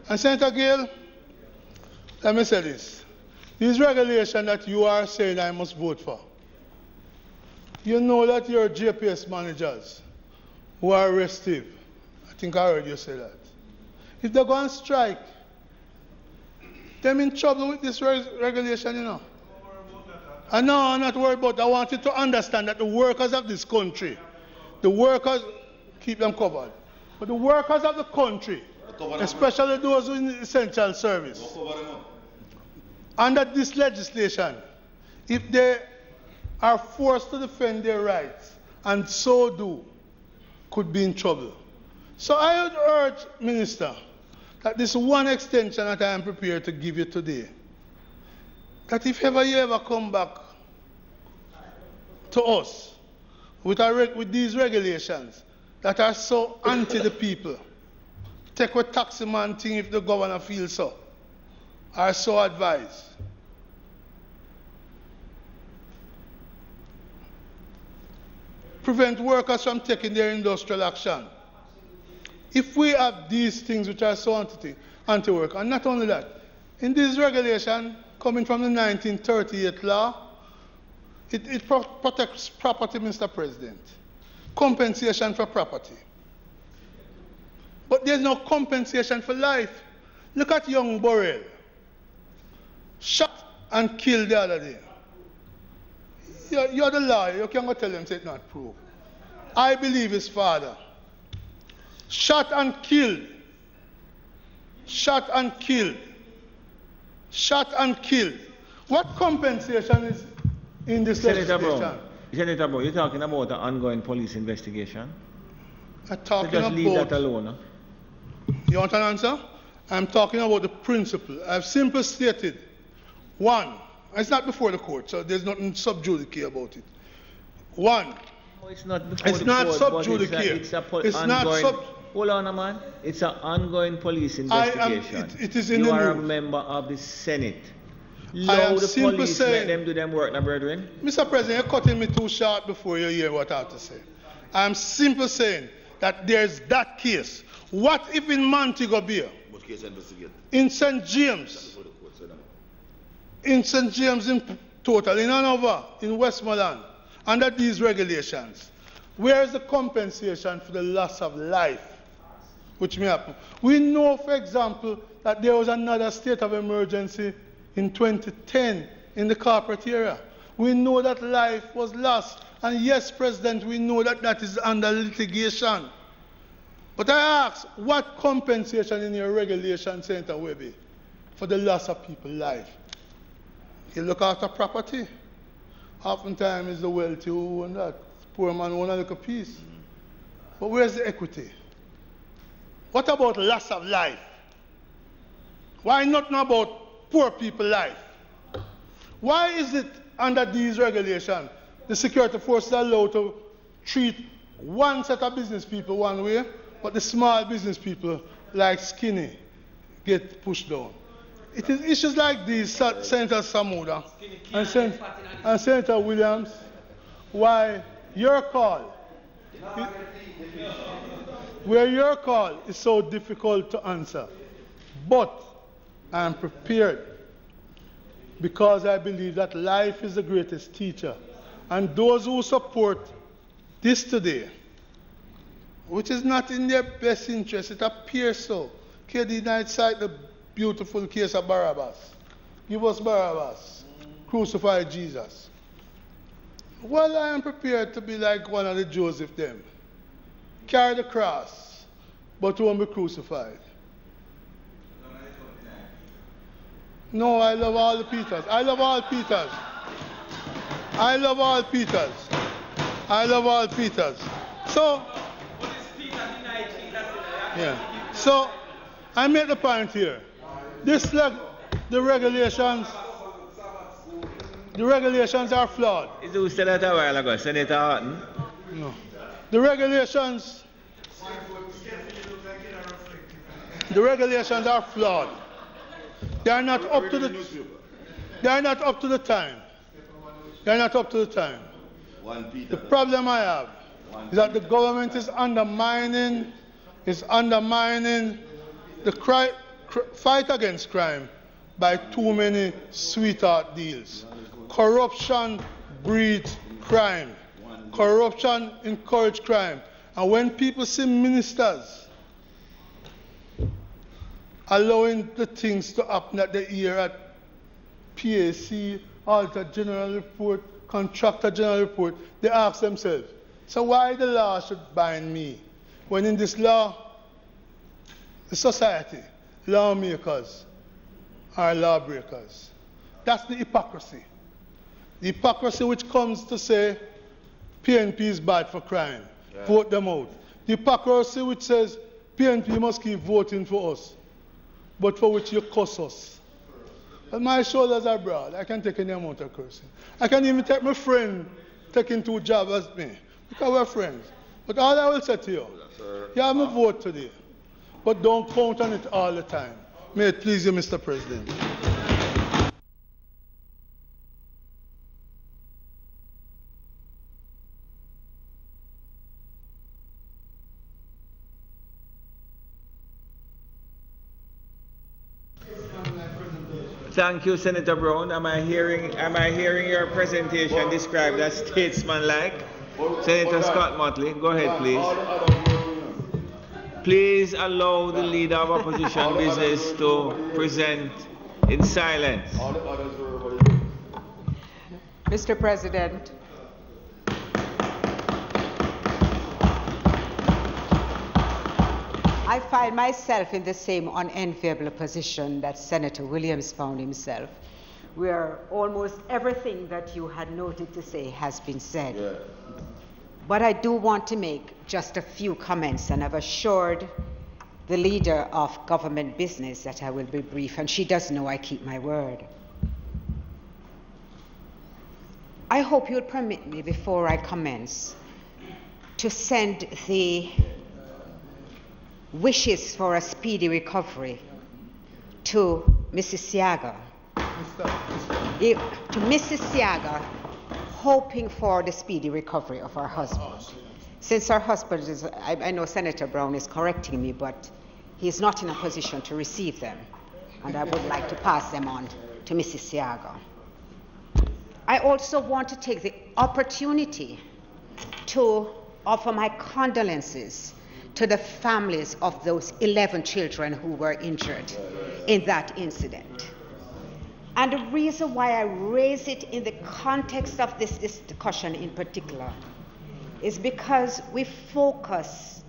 And Senator Gale, let me say this. These regulations that you are saying I must vote for, you know that your JPS managers who are restive, I think I heard you say that, if they go on strike, they're in trouble with this regulation, you know. I know, I'm not worried about it. I want you to understand that the workers of this country, the workers, keep them covered, but the workers of the country, especially those in essential service, under this legislation, if they are forced to defend their rights, and so do, could be in trouble. So I would urge, Minister, that this one extension that I am prepared to give you today, that if ever you ever come back to us with these regulations that are so anti the people, take a taxi man thing if the governor feels so, are so advised. Prevent workers from taking their industrial action. If we have these things which are so anti-work, and not only that, in this regulation coming from the 1938 law, it protects property, Mr. President. Compensation for property. But there's no compensation for life. Look at young Burrell. Shot and killed the other day. You're the lawyer. You can't go tell him it's not proved. I believe his father. Shot and killed. Shot and killed. Shot and killed. What compensation is in this legislation? Senator Brown, you're talking about an ongoing police investigation? I'm talking so just leave that alone. Huh? You want an answer? I'm talking about the principle. I've simply stated, one, it's not before the court, so there's nothing sub judice about it. One, no, it's not before it's the not court, sub judice. It's not sub. Hold on, man. It's an ongoing police investigation. It is in you the are news. A member of the Senate. I am Allow the simply police saying, let them do them work, now, brethren. Mr. President, you're cutting me too short before you hear what I have to say. I'm simply saying that there's that case. What if in Montego Bay, in St. James, in St. James in total, in Hanover, in Westmoreland, under these regulations, where is the compensation for the loss of life, which may happen? We know, for example, that there was another state of emergency in 2010 in the corporate area. We know that life was lost. And yes, President, we know that that is under litigation. But I ask, what compensation in your regulation, Senator Webby, for the loss of people's life? You look after property. Oftentimes it's the wealthy who own that. Poor man who own a little piece. But where's the equity? What about loss of life? Why not know about poor people's life? Why is it under these regulations the security forces are allowed to treat one set of business people one way, but the small business people, like Skinny, get pushed down? It is issues like these, Senator Samuda and Senator Williams, why your call, where your call is so difficult to answer. But I am prepared because I believe that life is the greatest teacher. And those who support this today, which is not in their best interest, it appears so. KD Knight cite the beautiful case of Barabbas. Give us Barabbas. Crucify Jesus. Well, I am prepared to be like one of the Joseph them. Carry the cross, but won't be crucified. No, I love all the Peters. I love all Peters. I love all Peters. I love all Peters. So, yeah. So, I make the point here. This, like, the regulations are flawed. Is who said that a while ago? Senator Horton? No. The regulations are flawed. They are not up to the time. They are not up to the time. The problem I have is that the government is undermining the fight against crime by too many sweetheart deals. Corruption breeds crime. Corruption encourages crime. And when people see ministers allowing the things to happen that they hear at PAC, Auditor General Report, Contractor General Report, they ask themselves, so why the law should bind me? When in this law, the society, lawmakers are lawbreakers. That's the hypocrisy. The hypocrisy which comes to say PNP is bad for crime. Yeah. Vote them out. The hypocrisy which says PNP must keep voting for us, but for which you curse us. And my shoulders are broad. I can take any amount of cursing. I can even take my friend taking 2 jobs as me, because we're friends. But all I will say to you, you have a vote today, but don't count on it all the time. May it please you, Mr. President. Thank you, Senator Brown. Am I hearing your presentation described as statesmanlike? Senator Scott Motley, go ahead, please. Please allow the leader of opposition business to present in silence. Mr. President, I find myself in the same unenviable position that Senator Williams found himself, where almost everything that you had noted to say has been said. Yeah. But I do want to make just a few comments, and I've assured the leader of government business that I will be brief, and she does know I keep my word. I hope you'll permit me, before I commence, to send the wishes for a speedy recovery to Mrs. Siaga. To Mrs. Siaga, hoping for the speedy recovery of her husband. Since her husband is, I know Senator Brown is correcting me, but he's not in a position to receive them. And I would like to pass them on to Mrs. Siaga. I also want to take the opportunity to offer my condolences to the families of those 11 children who were injured in that incident. And the reason why I raise it in the context of this discussion in particular is because we focus,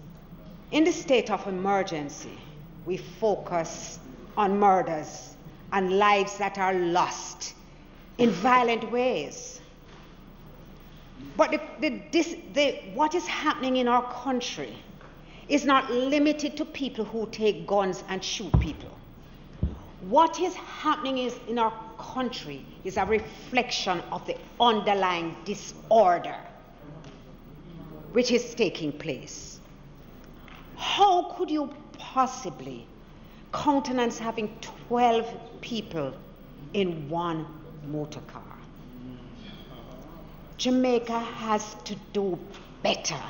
in the state of emergency, we focus on murders and lives that are lost in violent ways. But what is happening in our country is not limited to people who take guns and shoot people. What is happening in our country is a reflection of the underlying disorder which is taking place. How could you possibly countenance having 12 people in one motor car? Jamaica has to do better.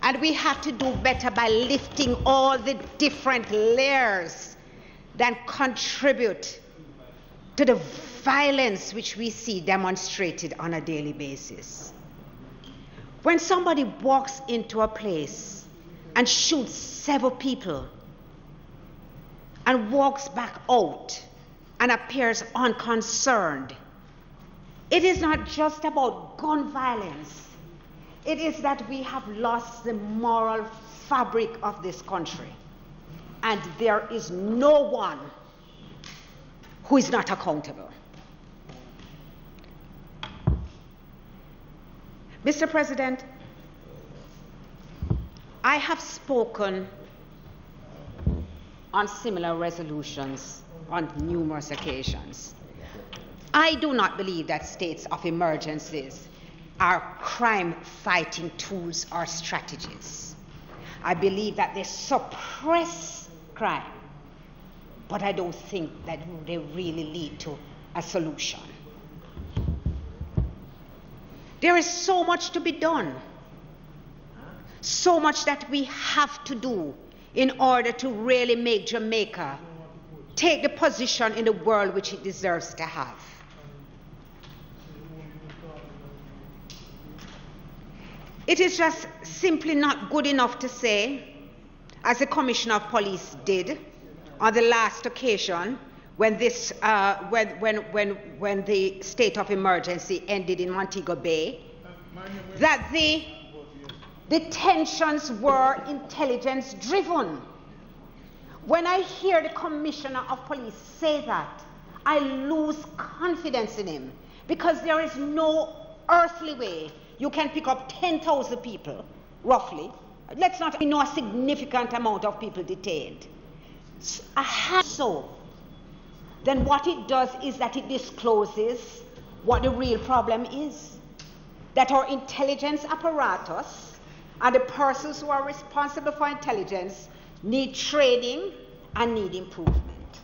And we have to do better by lifting all the different layers that contribute to the violence which we see demonstrated on a daily basis. When somebody walks into a place and shoots several people and walks back out and appears unconcerned, it is not just about gun violence. It is that we have lost the moral fabric of this country. And there is no one who is not accountable. Mr. President, I have spoken on similar resolutions on numerous occasions. I do not believe that states of emergencies are crime-fighting tools or strategies. I believe that they suppress crime, but I don't think that they really lead to a solution. There is so much to be done, so much that we have to do in order to really make Jamaica take the position in the world which it deserves to have. It is just simply not good enough to say, as the Commissioner of Police did on the last occasion when this, when the state of emergency ended in Montego Bay, that the detentions were intelligence-driven. When I hear the Commissioner of Police say that, I lose confidence in him, because there is no earthly way you can pick up 10,000 people, roughly. Let's not know a significant amount of people detained. So, then what it does is that it discloses what the real problem is. That our intelligence apparatus and the persons who are responsible for intelligence need training and need improvement.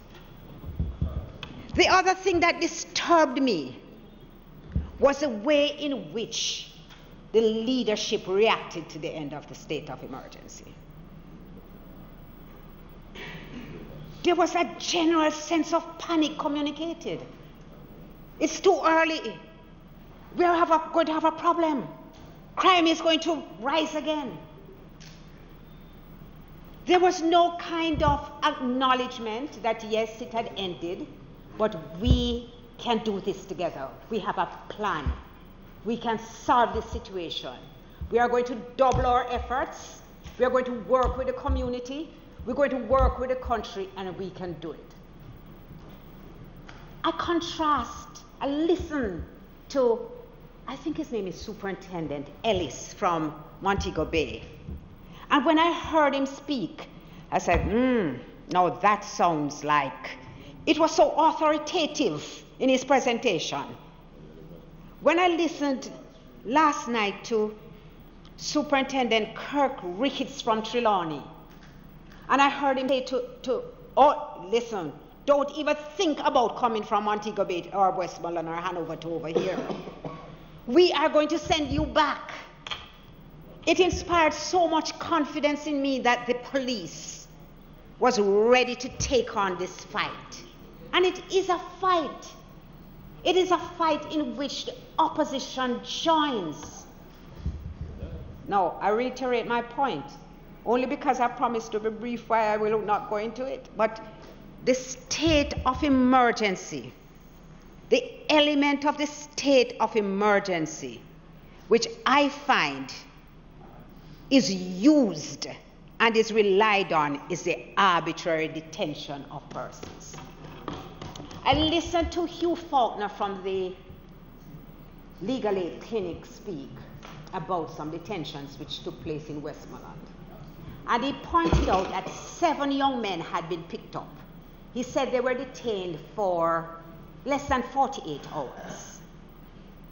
The other thing that disturbed me was the way in which the leadership reacted to the end of the state of emergency. There was a general sense of panic communicated. It's too early. We are going to have a problem. Crime is going to rise again. There was no kind of acknowledgement that yes, it had ended, but we can do this together. We have a plan. We can solve this situation. We are going to double our efforts. We are going to work with the community. We're going to work with the country, and we can do it. I listen to, I think his name is Superintendent Ellis from Montego Bay. And when I heard him speak, I said, now that sounds like, it was so authoritative in his presentation. When I listened last night to Superintendent Kirk Ricketts from Trelawney, and I heard him say listen, don't even think about coming from Montego Bay or Westmoreland or Hanover to over here. We are going to send you back. It inspired so much confidence in me that the police was ready to take on this fight. And it is a fight. It is a fight in which the opposition joins. Now, I reiterate my point, only because I promised to be brief, why I will not go into it. But the state of emergency the element of the state of emergency, which I find is used and is relied on, is the arbitrary detention of persons. I listened to Hugh Faulkner from the Legal Aid Clinic speak about some detentions which took place in Westmoreland. And he pointed out that 7 young men had been picked up. He said they were detained for less than 48 hours.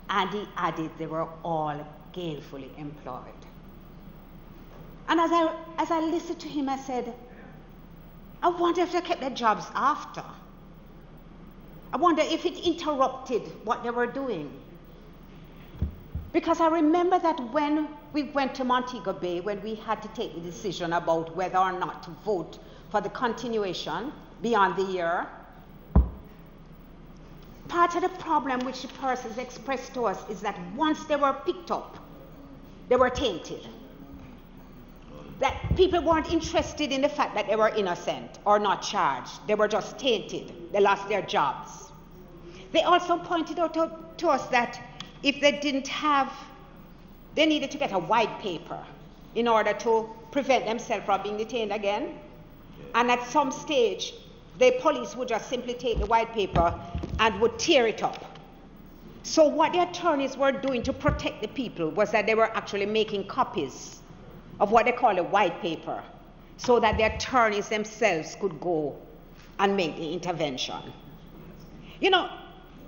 And he added they were all gainfully employed. And as I listened to him, I said, I wonder if they kept their jobs after. I wonder if it interrupted what they were doing. Because I remember that when we went to Montego Bay, when we had to take the decision about whether or not to vote for the continuation beyond the year, part of the problem which the persons expressed to us is that once they were picked up, they were tainted. That people weren't interested in the fact that they were innocent or not charged. They were just tainted. They lost their jobs. They also pointed out to us that if they didn't have, they needed to get a white paper in order to prevent themselves from being detained again. And at some stage, the police would just simply take the white paper and would tear it up. So what the attorneys were doing to protect the people was that they were actually making copies of what they call a white paper, so that the attorneys themselves could go and make the intervention. You know,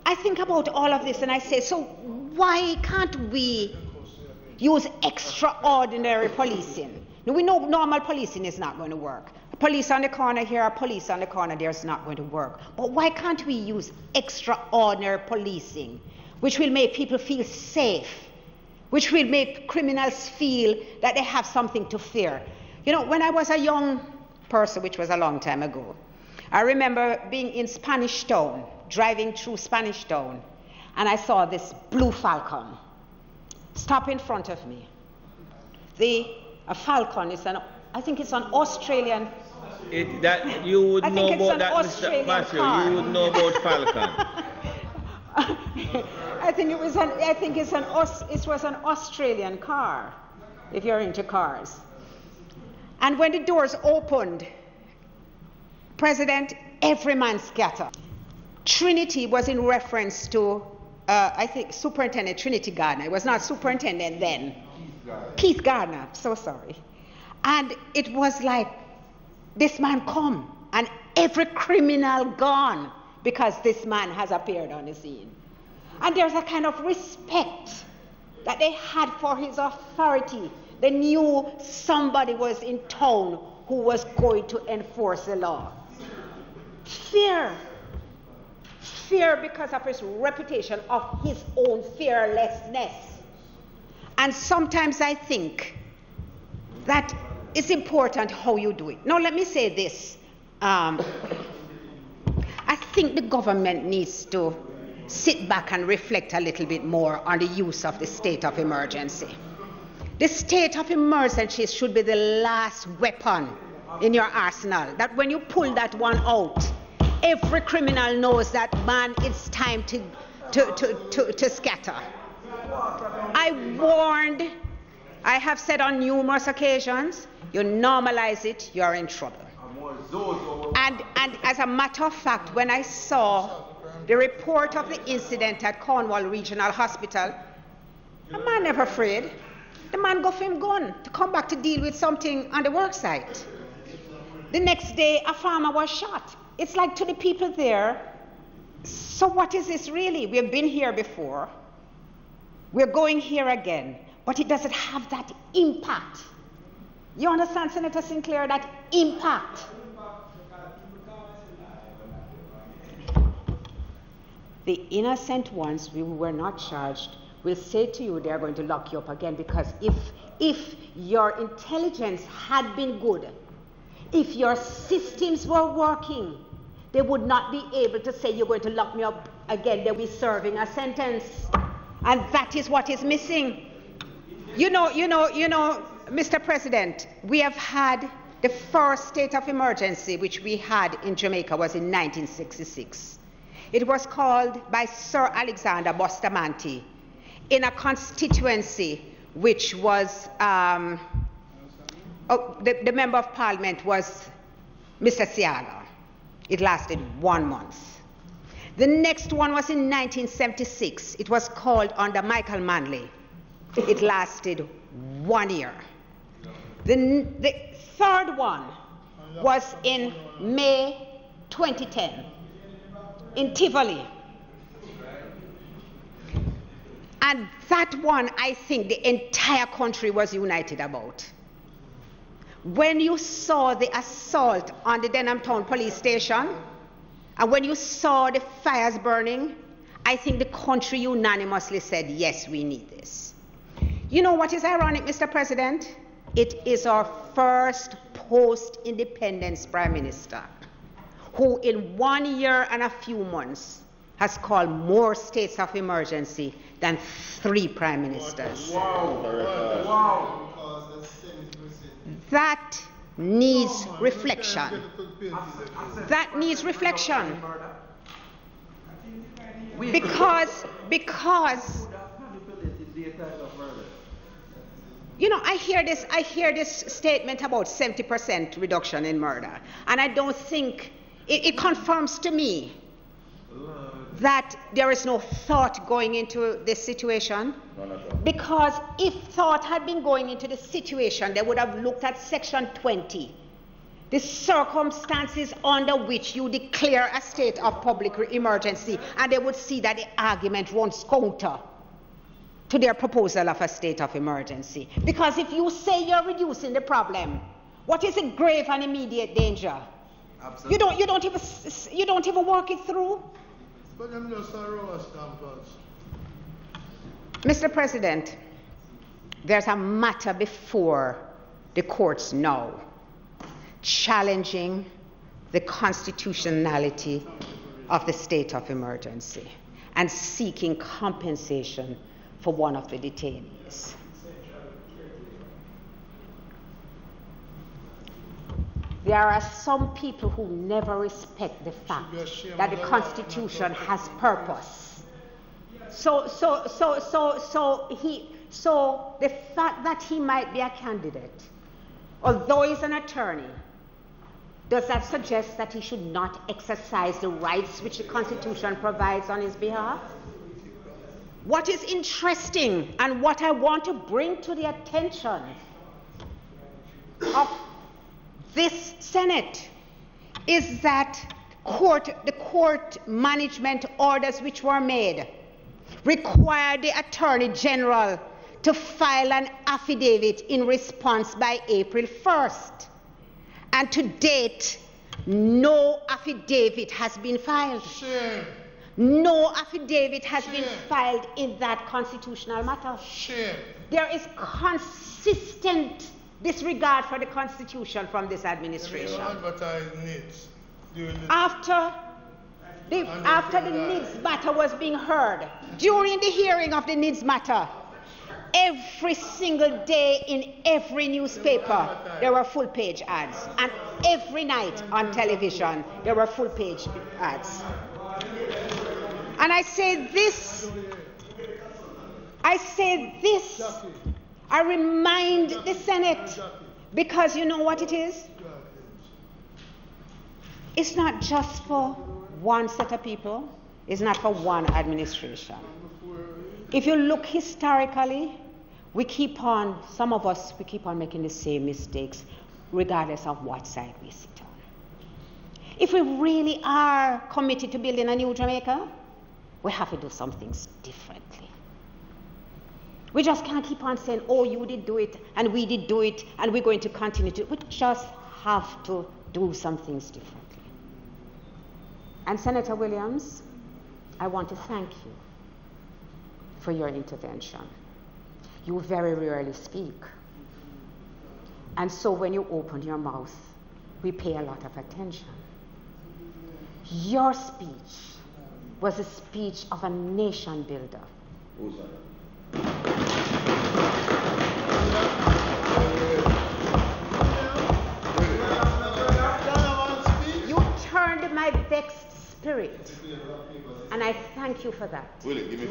I think about all of this and I say, so why can't we use extraordinary policing? Now, we know normal policing is not going to work. Police on the corner here, police on the corner there is not going to work. But why can't we use extraordinary policing, which will make people feel safe, which will make criminals feel that they have something to fear? You know, when I was a young person, which was a long time ago, I remember being in Spanish Town, driving through Spanish Town, and I saw this blue falcon stop in front of me. A falcon is I think it's an Australian. That you would know about that, Mr. Matthew. You would know about falcon. it was an Australian car, if you're into cars. And when the doors opened, President, every man scattered. Trinity was in reference to, I think, Superintendent Trinity Gardner. It was not superintendent then. Keith Gardner, so sorry. And it was like, this man come, and every criminal gone, because this man has appeared on the scene. And there's a kind of respect that they had for his authority. They knew somebody was in town who was going to enforce the law. Fear because of his reputation of his own fearlessness. And sometimes I think that it's important how you do it. Now, let me say this. I think the government needs to sit back and reflect a little bit more on the use of the state of emergency. The state of emergency should be the last weapon in your arsenal, that when you pull that one out, every criminal knows that, man, it's time to scatter. I have said on numerous occasions, you normalize it, you're in trouble. And as a matter of fact, when I saw the report of the incident at Cornwall Regional Hospital, a man never afraid. The man got him gun to come back to deal with something on the work site. The next day, a farmer was shot. It's like, to the people there, so what is this really? We've been here before. We're going here again. But it doesn't have that impact. You understand, Senator Sinclair, that impact? The innocent ones who were not charged will say to you they're going to lock you up again, because if your intelligence had been good, if your systems were working, they would not be able to say you're going to lock me up again. They'll be serving a sentence. And that is what is missing. You know, Mr. President, we have had the first state of emergency which we had in Jamaica was in 1966. It was called by Sir Alexander Bustamante in a constituency which was, the Member of Parliament was Mr. Siaga. It lasted 1 month. The next one was in 1976. It was called under Michael Manley. It lasted 1 year. The third one was in May 2010 in Tivoli. And that one, I think the entire country was united about. When you saw the assault on the Denham Town Police Station, and when you saw the fires burning, I think the country unanimously said, yes, we need this. You know what is ironic, Mr. President? It is our first post-independence Prime Minister who in 1 year and a few months has called more states of emergency than 3 Prime Ministers. Wow. That needs reflection. That needs reflection. Because you know, I hear this statement about 70% reduction in murder, and I don't think it confirms to me that there is no thought going into this situation. Because if thought had been going into the situation, they would have looked at Section 20, the circumstances under which you declare a state of public emergency, and they would see that the argument runs counter to their proposal of a state of emergency. Because if you say you're reducing the problem, what is a grave and immediate danger? Absolutely. You don't even work it through. But I'm just a row stampers. Mr. President, there's a matter before the courts now, challenging the constitutionality of the state of emergency and seeking compensation for one of the detainees. There are some people who never respect the fact that the Constitution has purpose. So the fact that he might be a candidate, although he's an attorney, does that suggest that he should not exercise the rights which the Constitution provides on his behalf? What is interesting and what I want to bring to the attention of this Senate is that the court management orders which were made required the Attorney General to file an affidavit in response by April 1st. And to date, no affidavit has been filed. Shame. No affidavit has been filed in that constitutional matter. Shame. There is consistent disregard for the Constitution from this administration. After the NIDS matter was being heard, during the hearing of the NIDS matter, every single day in every newspaper there were full-page ads, and every night on television there were full-page ads. And I say this, I remind the Senate, because you know what it is? It's not just for one set of people. It's not for one administration. If you look historically, some of us keep on making the same mistakes, regardless of what side we sit on. If we really are committed to building a new Jamaica, we have to do some things differently. We just can't keep on saying, oh, you did do it, and we did do it, and we're going to continue to. We just have to do some things differently. And Senator Williams, I want to thank you for your intervention. You very rarely speak. And so when you open your mouth, we pay a lot of attention. Your speech was a speech of a nation builder. You turned my vexed spirit thank you for that. Willie, give me.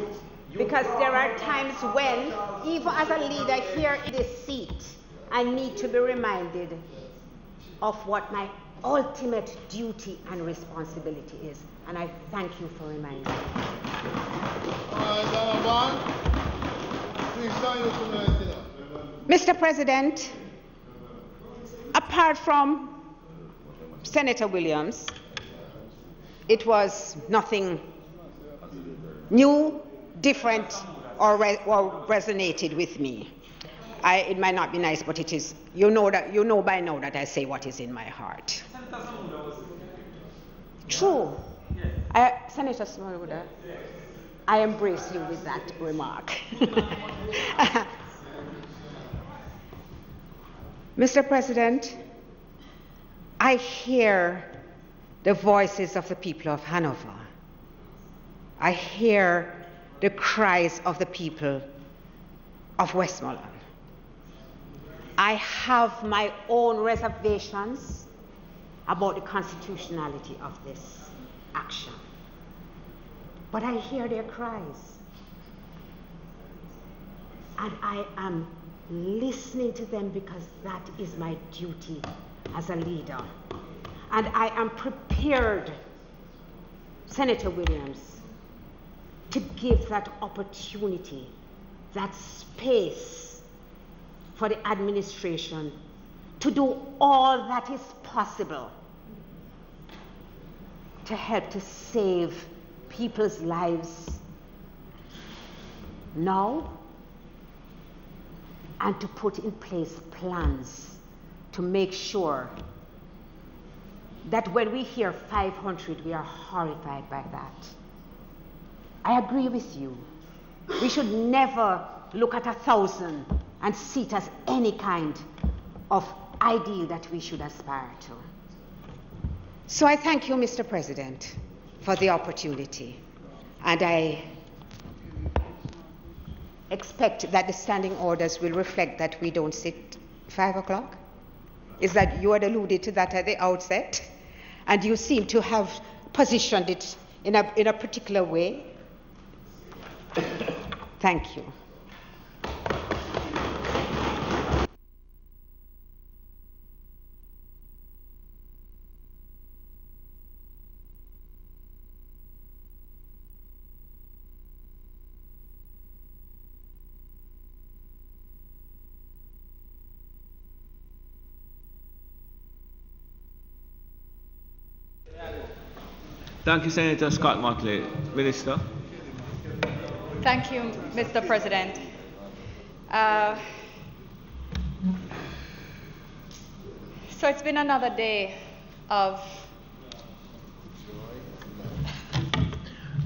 Because there are times when, even as a leader here in this seat, I need to be reminded of what my ultimate duty and responsibility is. And I thank you for reminding me. Mr. President, apart from Senator Williams, it was nothing new, different, or resonated with me. It might not be nice, but it is. You know by now that I say what is in my heart. True. Senator Smaruda, I embrace you with that remark. Mr. President, I hear the voices of the people of Hanover. I hear the cries of the people of Westmoreland. I have my own reservations about the constitutionality of this action. But I hear their cries. And I am listening to them because that is my duty as a leader. And I am prepared, Senator Williams, to give that opportunity, that space for the administration to do all that is possible to help to save people's lives now and to put in place plans to make sure that when we hear 500, we are horrified by that. I agree with you. We should never look at 1,000 and see it as any kind of ideal that we should aspire to. So I thank you, Mr. President, for the opportunity. And I expect that the standing orders will reflect that we don't sit 5 o'clock. Is that you had alluded to that at the outset? And you seem to have positioned it in a particular way. Thank you. Thank you, Senator Scott Motley. Minister. Thank you, Mr. President. So it's been another day of...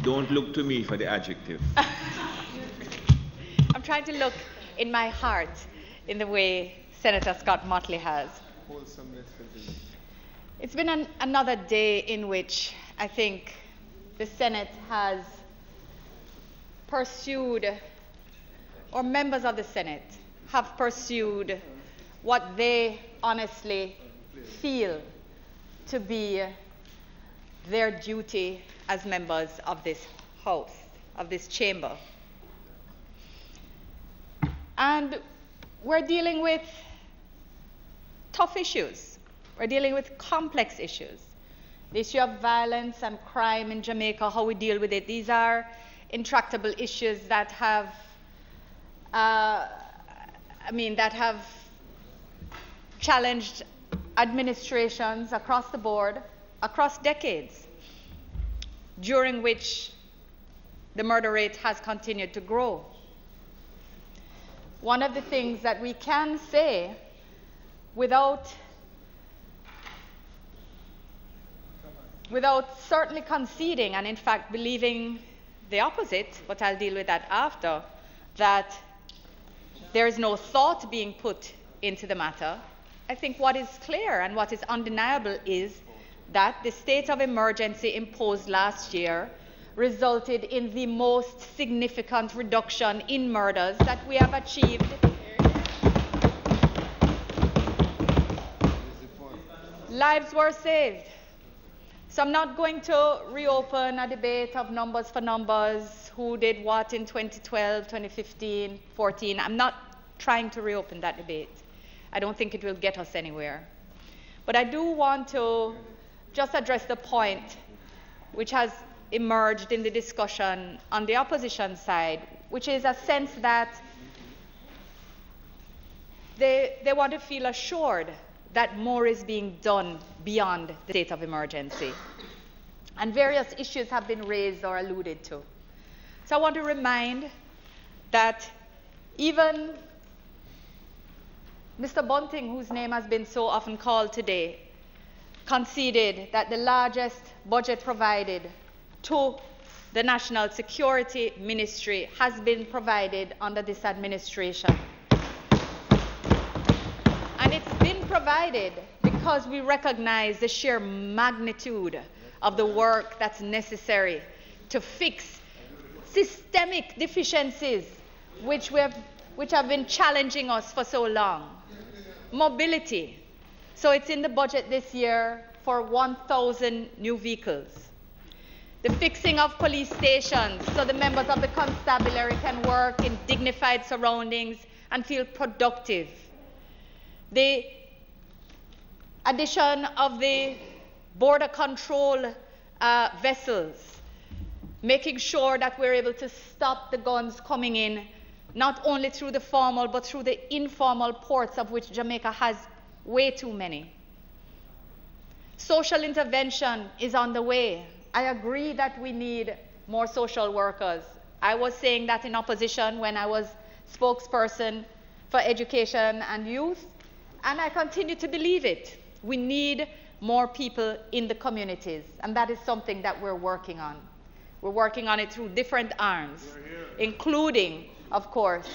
Don't look to me for the adjective. I'm trying to look in my heart in the way Senator Scott Motley has. It's been another day in which I think the Senate has pursued, or members of the Senate have pursued, what they honestly feel to be their duty as members of this House, of this chamber. And we're dealing with tough issues. We're dealing with complex issues. The issue of violence and crime in Jamaica, how we deal with it, these are intractable issues that have, that have challenged administrations across the board, across decades, during which the murder rate has continued to grow. One of the things that we can say without certainly conceding and in fact believing the opposite, but I'll deal with that after, that there is no thought being put into the matter. I think what is clear and what is undeniable is that the state of emergency imposed last year resulted in the most significant reduction in murders that we have achieved. Lives were saved. So I'm not going to reopen a debate of numbers for numbers, who did what in 2012, 2015, 14. I'm not trying to reopen that debate. I don't think it will get us anywhere. But I do want to just address the point which has emerged in the discussion on the opposition side, which is a sense that they want to feel assured that more is being done beyond the state of emergency. And various issues have been raised or alluded to. So I want to remind that even Mr. Bunting, whose name has been so often called today, conceded that the largest budget provided to the National Security Ministry has been provided under this administration. And it's been provided because we recognize the sheer magnitude of the work that's necessary to fix systemic deficiencies which have been challenging us for so long. Mobility. So it's in the budget this year for 1,000 new vehicles. The fixing of police stations so the members of the constabulary can work in dignified surroundings and feel productive. The addition of the border control vessels, making sure that we're able to stop the guns coming in, not only through the formal but through the informal ports, of which Jamaica has way too many. Social intervention is on the way. I agree that we need more social workers. I was saying that in opposition when I was spokesperson for education and youth, and I continue to believe it. We need more people in the communities, and that is something that we're working on. We're working on it through different arms, including, of course,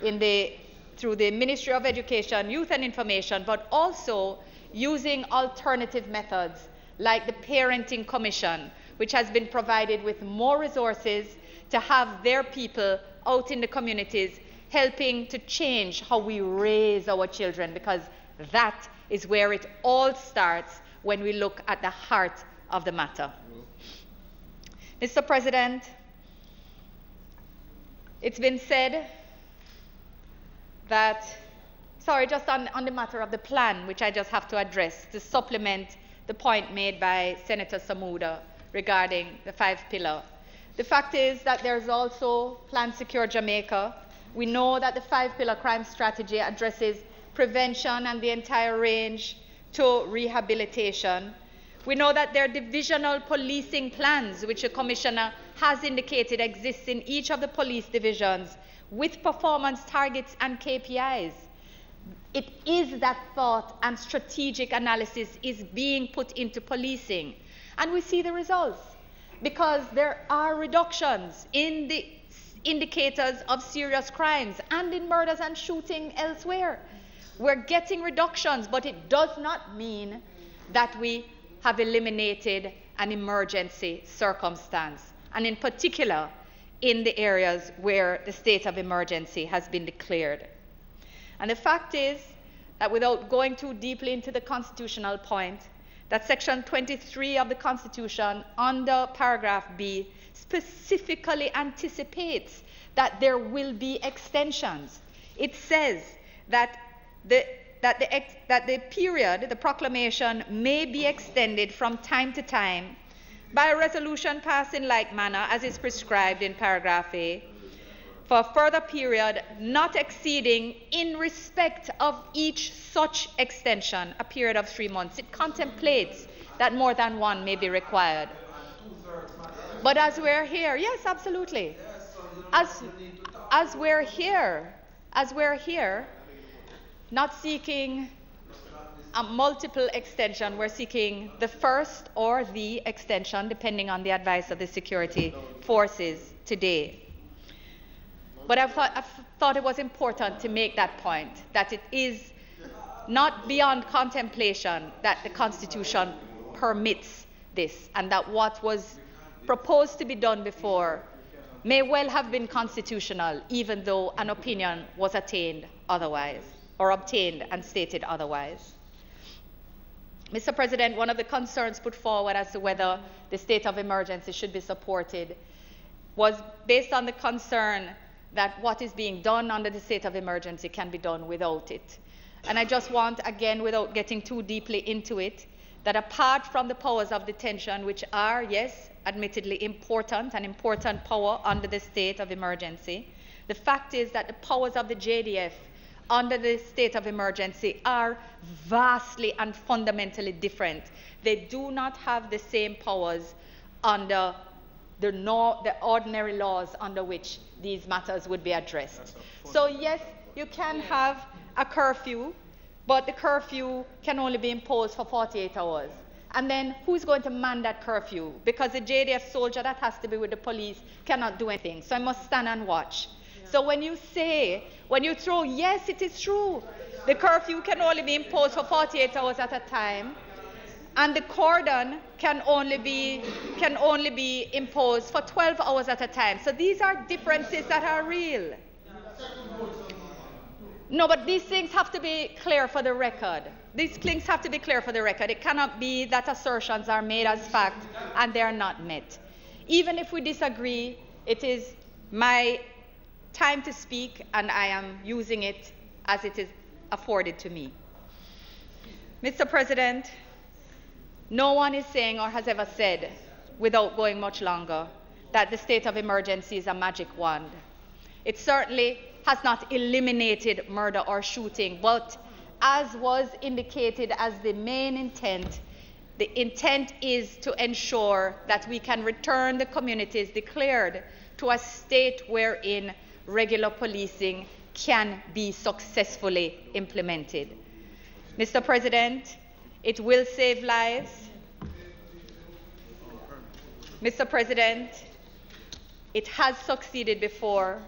through the Ministry of Education, Youth and Information, but also using alternative methods like the Parenting Commission, which has been provided with more resources to have their people out in the communities helping to change how we raise our children, because that is where it all starts when we look at the heart of the matter. Mr. President, it's been said that, just on the matter of the plan, which I just have to address to supplement the point made by Senator Samuda regarding the 5-pillar. The fact is that there's also Plan Secure Jamaica. We know that the 5-pillar crime strategy addresses prevention and the entire range to rehabilitation. We know that there are divisional policing plans, which the Commissioner has indicated exist in each of the police divisions with performance targets and KPIs. It is that thought and strategic analysis is being put into policing. And we see the results because there are reductions in the indicators of serious crimes and in murders and shooting elsewhere. We're getting reductions, but it does not mean that we have eliminated an emergency circumstance, and in particular in the areas where the state of emergency has been declared. And the fact is that, without going too deeply into the constitutional point, that Section 23 of the Constitution under paragraph B specifically anticipates that there will be extensions. It says that the period, the proclamation, may be extended from time to time by a resolution passed in like manner as is prescribed in paragraph A, for a further period not exceeding, in respect of each such extension, a period of 3 months. It contemplates that more than one may be required. But as we're here, yes, absolutely. As we're here, not seeking a multiple extension, we're seeking the first or the extension, depending on the advice of the security forces today. But I thought it was important to make that point, that it is not beyond contemplation that the Constitution permits this, and that what was proposed to be done before may well have been constitutional, even though an opinion was attained otherwise, or obtained and stated otherwise. Mr. President, one of the concerns put forward as to whether the state of emergency should be supported was based on the concern that what is being done under the state of emergency can be done without it. And I just want, again, without getting too deeply into it, that apart from the powers of detention, which are, yes, admittedly important, an important power under the state of emergency, the fact is that the powers of the JDF under the state of emergency are vastly and fundamentally different. They do not have the same powers under the ordinary laws under which these matters would be addressed. So yes, you can have a curfew, but the curfew can only be imposed for 48 hours. And then who's going to man that curfew? Because the JDF soldier that has to be with the police cannot do anything. So I must stand and watch. So when you throw, yes, it is true. The curfew can only be imposed for 48 hours at a time. And the cordon can only be imposed for 12 hours at a time. So these are differences that are real. No, but these things have to be clear for the record. These things have to be clear for the record. It cannot be that assertions are made as fact and they are not met. Even if we disagree, it is my time to speak and I am using it as it is afforded to me. Mr. President, no one is saying or has ever said, without going much longer, that the state of emergency is a magic wand. It certainly has not eliminated murder or shooting, but as was indicated as the main intent, the intent is to ensure that we can return the communities declared to a state wherein regular policing can be successfully implemented. Mr. President, it will save lives. Mr. President, it has succeeded before.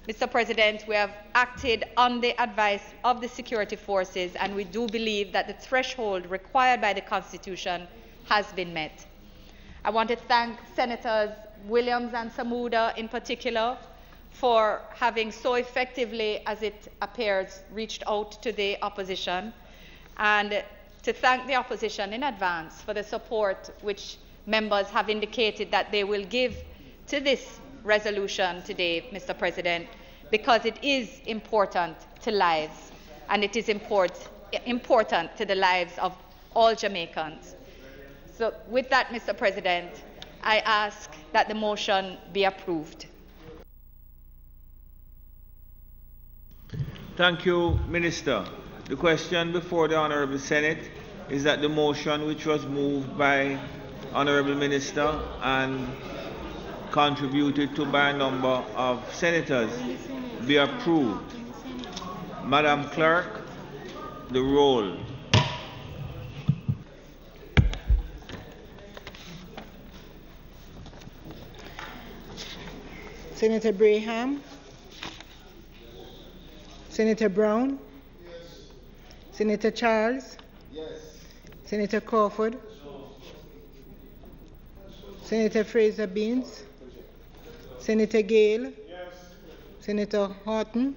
Mr. President, we have acted on the advice of the security forces, and we do believe that the threshold required by the Constitution has been met. I want to thank Senators Williams and Samuda in particular for having so effectively, as it appears, reached out to the opposition, and to thank the opposition in advance for the support which members have indicated that they will give to this resolution today, Mr. President, because it is important to lives, and it is important to the lives of all Jamaicans. So with that, Mr. President, I ask that the motion be approved. Thank you, Minister. The question before the Honourable Senate is that the motion which was moved by Honourable Minister and contributed to by a number of senators be approved. Madam Clerk, the roll. Senator Braham, Senator Brown, yes. Senator Charles, yes. Senator Crawford, no. Senator Fraser Beans, Senator Gale, yes. Senator Horton,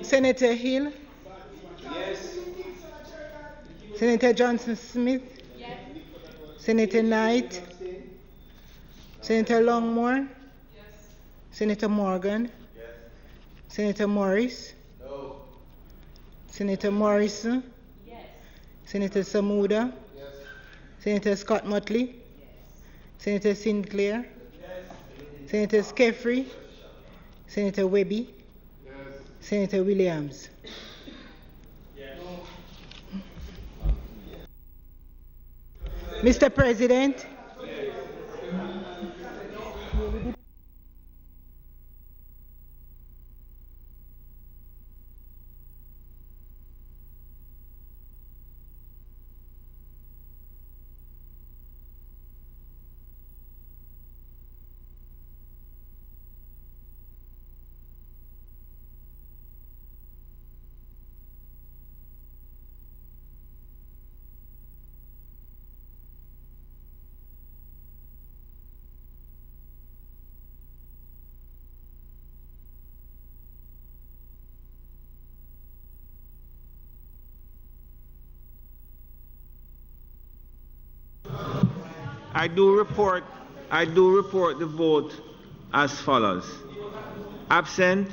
Senator Hill, yes. Senator Johnson Smith, yes. Senator Knight, Senator Longmore, yes. Senator Morgan, yes. Senator Morris, no. Senator Morrison, yes. Senator Samuda, yes. Senator Scott Motley, yes. Senator Sinclair, yes. Senator Skeffrey, Senator Webby, yes. Senator Williams. Yes. Mr. President, I do report the vote as follows. Absent,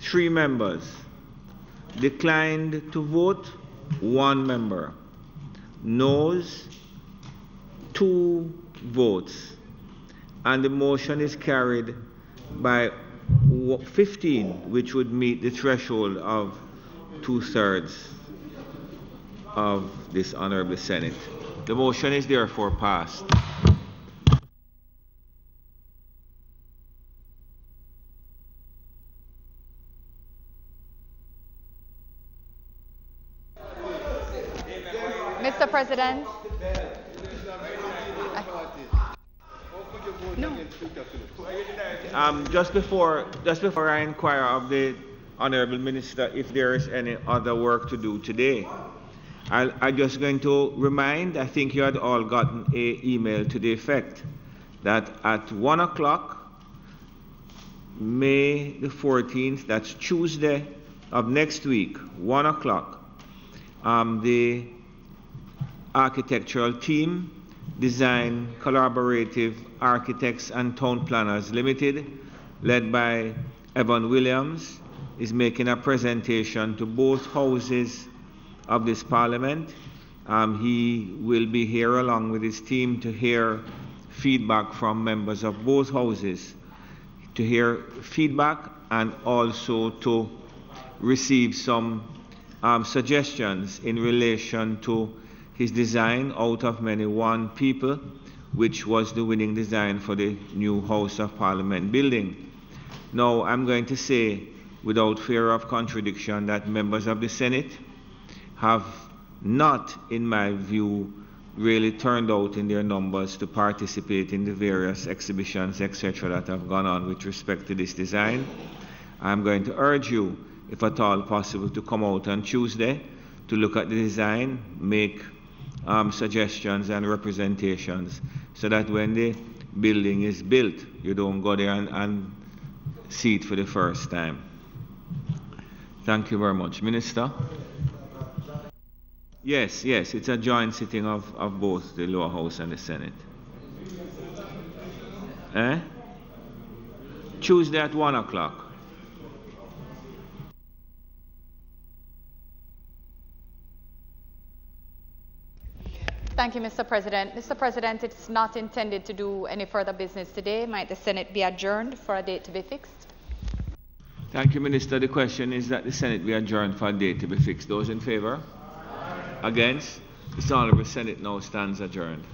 3 members. Declined to vote, 1 member. Noes, 2 votes. And the motion is carried by 15, which would meet the threshold of 2/3 of this Honorable Senate. The motion is therefore passed. Mr. President. Just before I inquire of the Honorable Minister if there is any other work to do today, I'm just going to remind, I think you had all gotten an email to the effect that at 1 o'clock, May the 14th, that's Tuesday of next week, 1 o'clock, the architectural team, Design Collaborative Architects and Town Planners Limited, led by Evan Williams, is making a presentation to both houses of this Parliament. He will be here along with his team to hear feedback from members of both houses, to hear feedback and also to receive some suggestions in relation to his design out of many one people, which was the winning design for the new House of Parliament building. Now, I'm going to say, without fear of contradiction, that members of the Senate have not, in my view, really turned out in their numbers to participate in the various exhibitions, etc., that have gone on with respect to this design. I'm going to urge you, if at all possible, to come out on Tuesday to look at the design, make suggestions and representations, so that when the building is built, you don't go there and see it for the first time. Thank you very much. Minister? Yes, it's a joint sitting of both the lower house and the Senate. Tuesday at 1 o'clock. Thank you, Mr. President. Mr. President, it's not intended to do any further business today. Might the Senate be adjourned for a date to be fixed? Thank you, Minister. The question is that the Senate be adjourned for a date to be fixed. Those in favor? Against? This Honorable Senate now stands adjourned.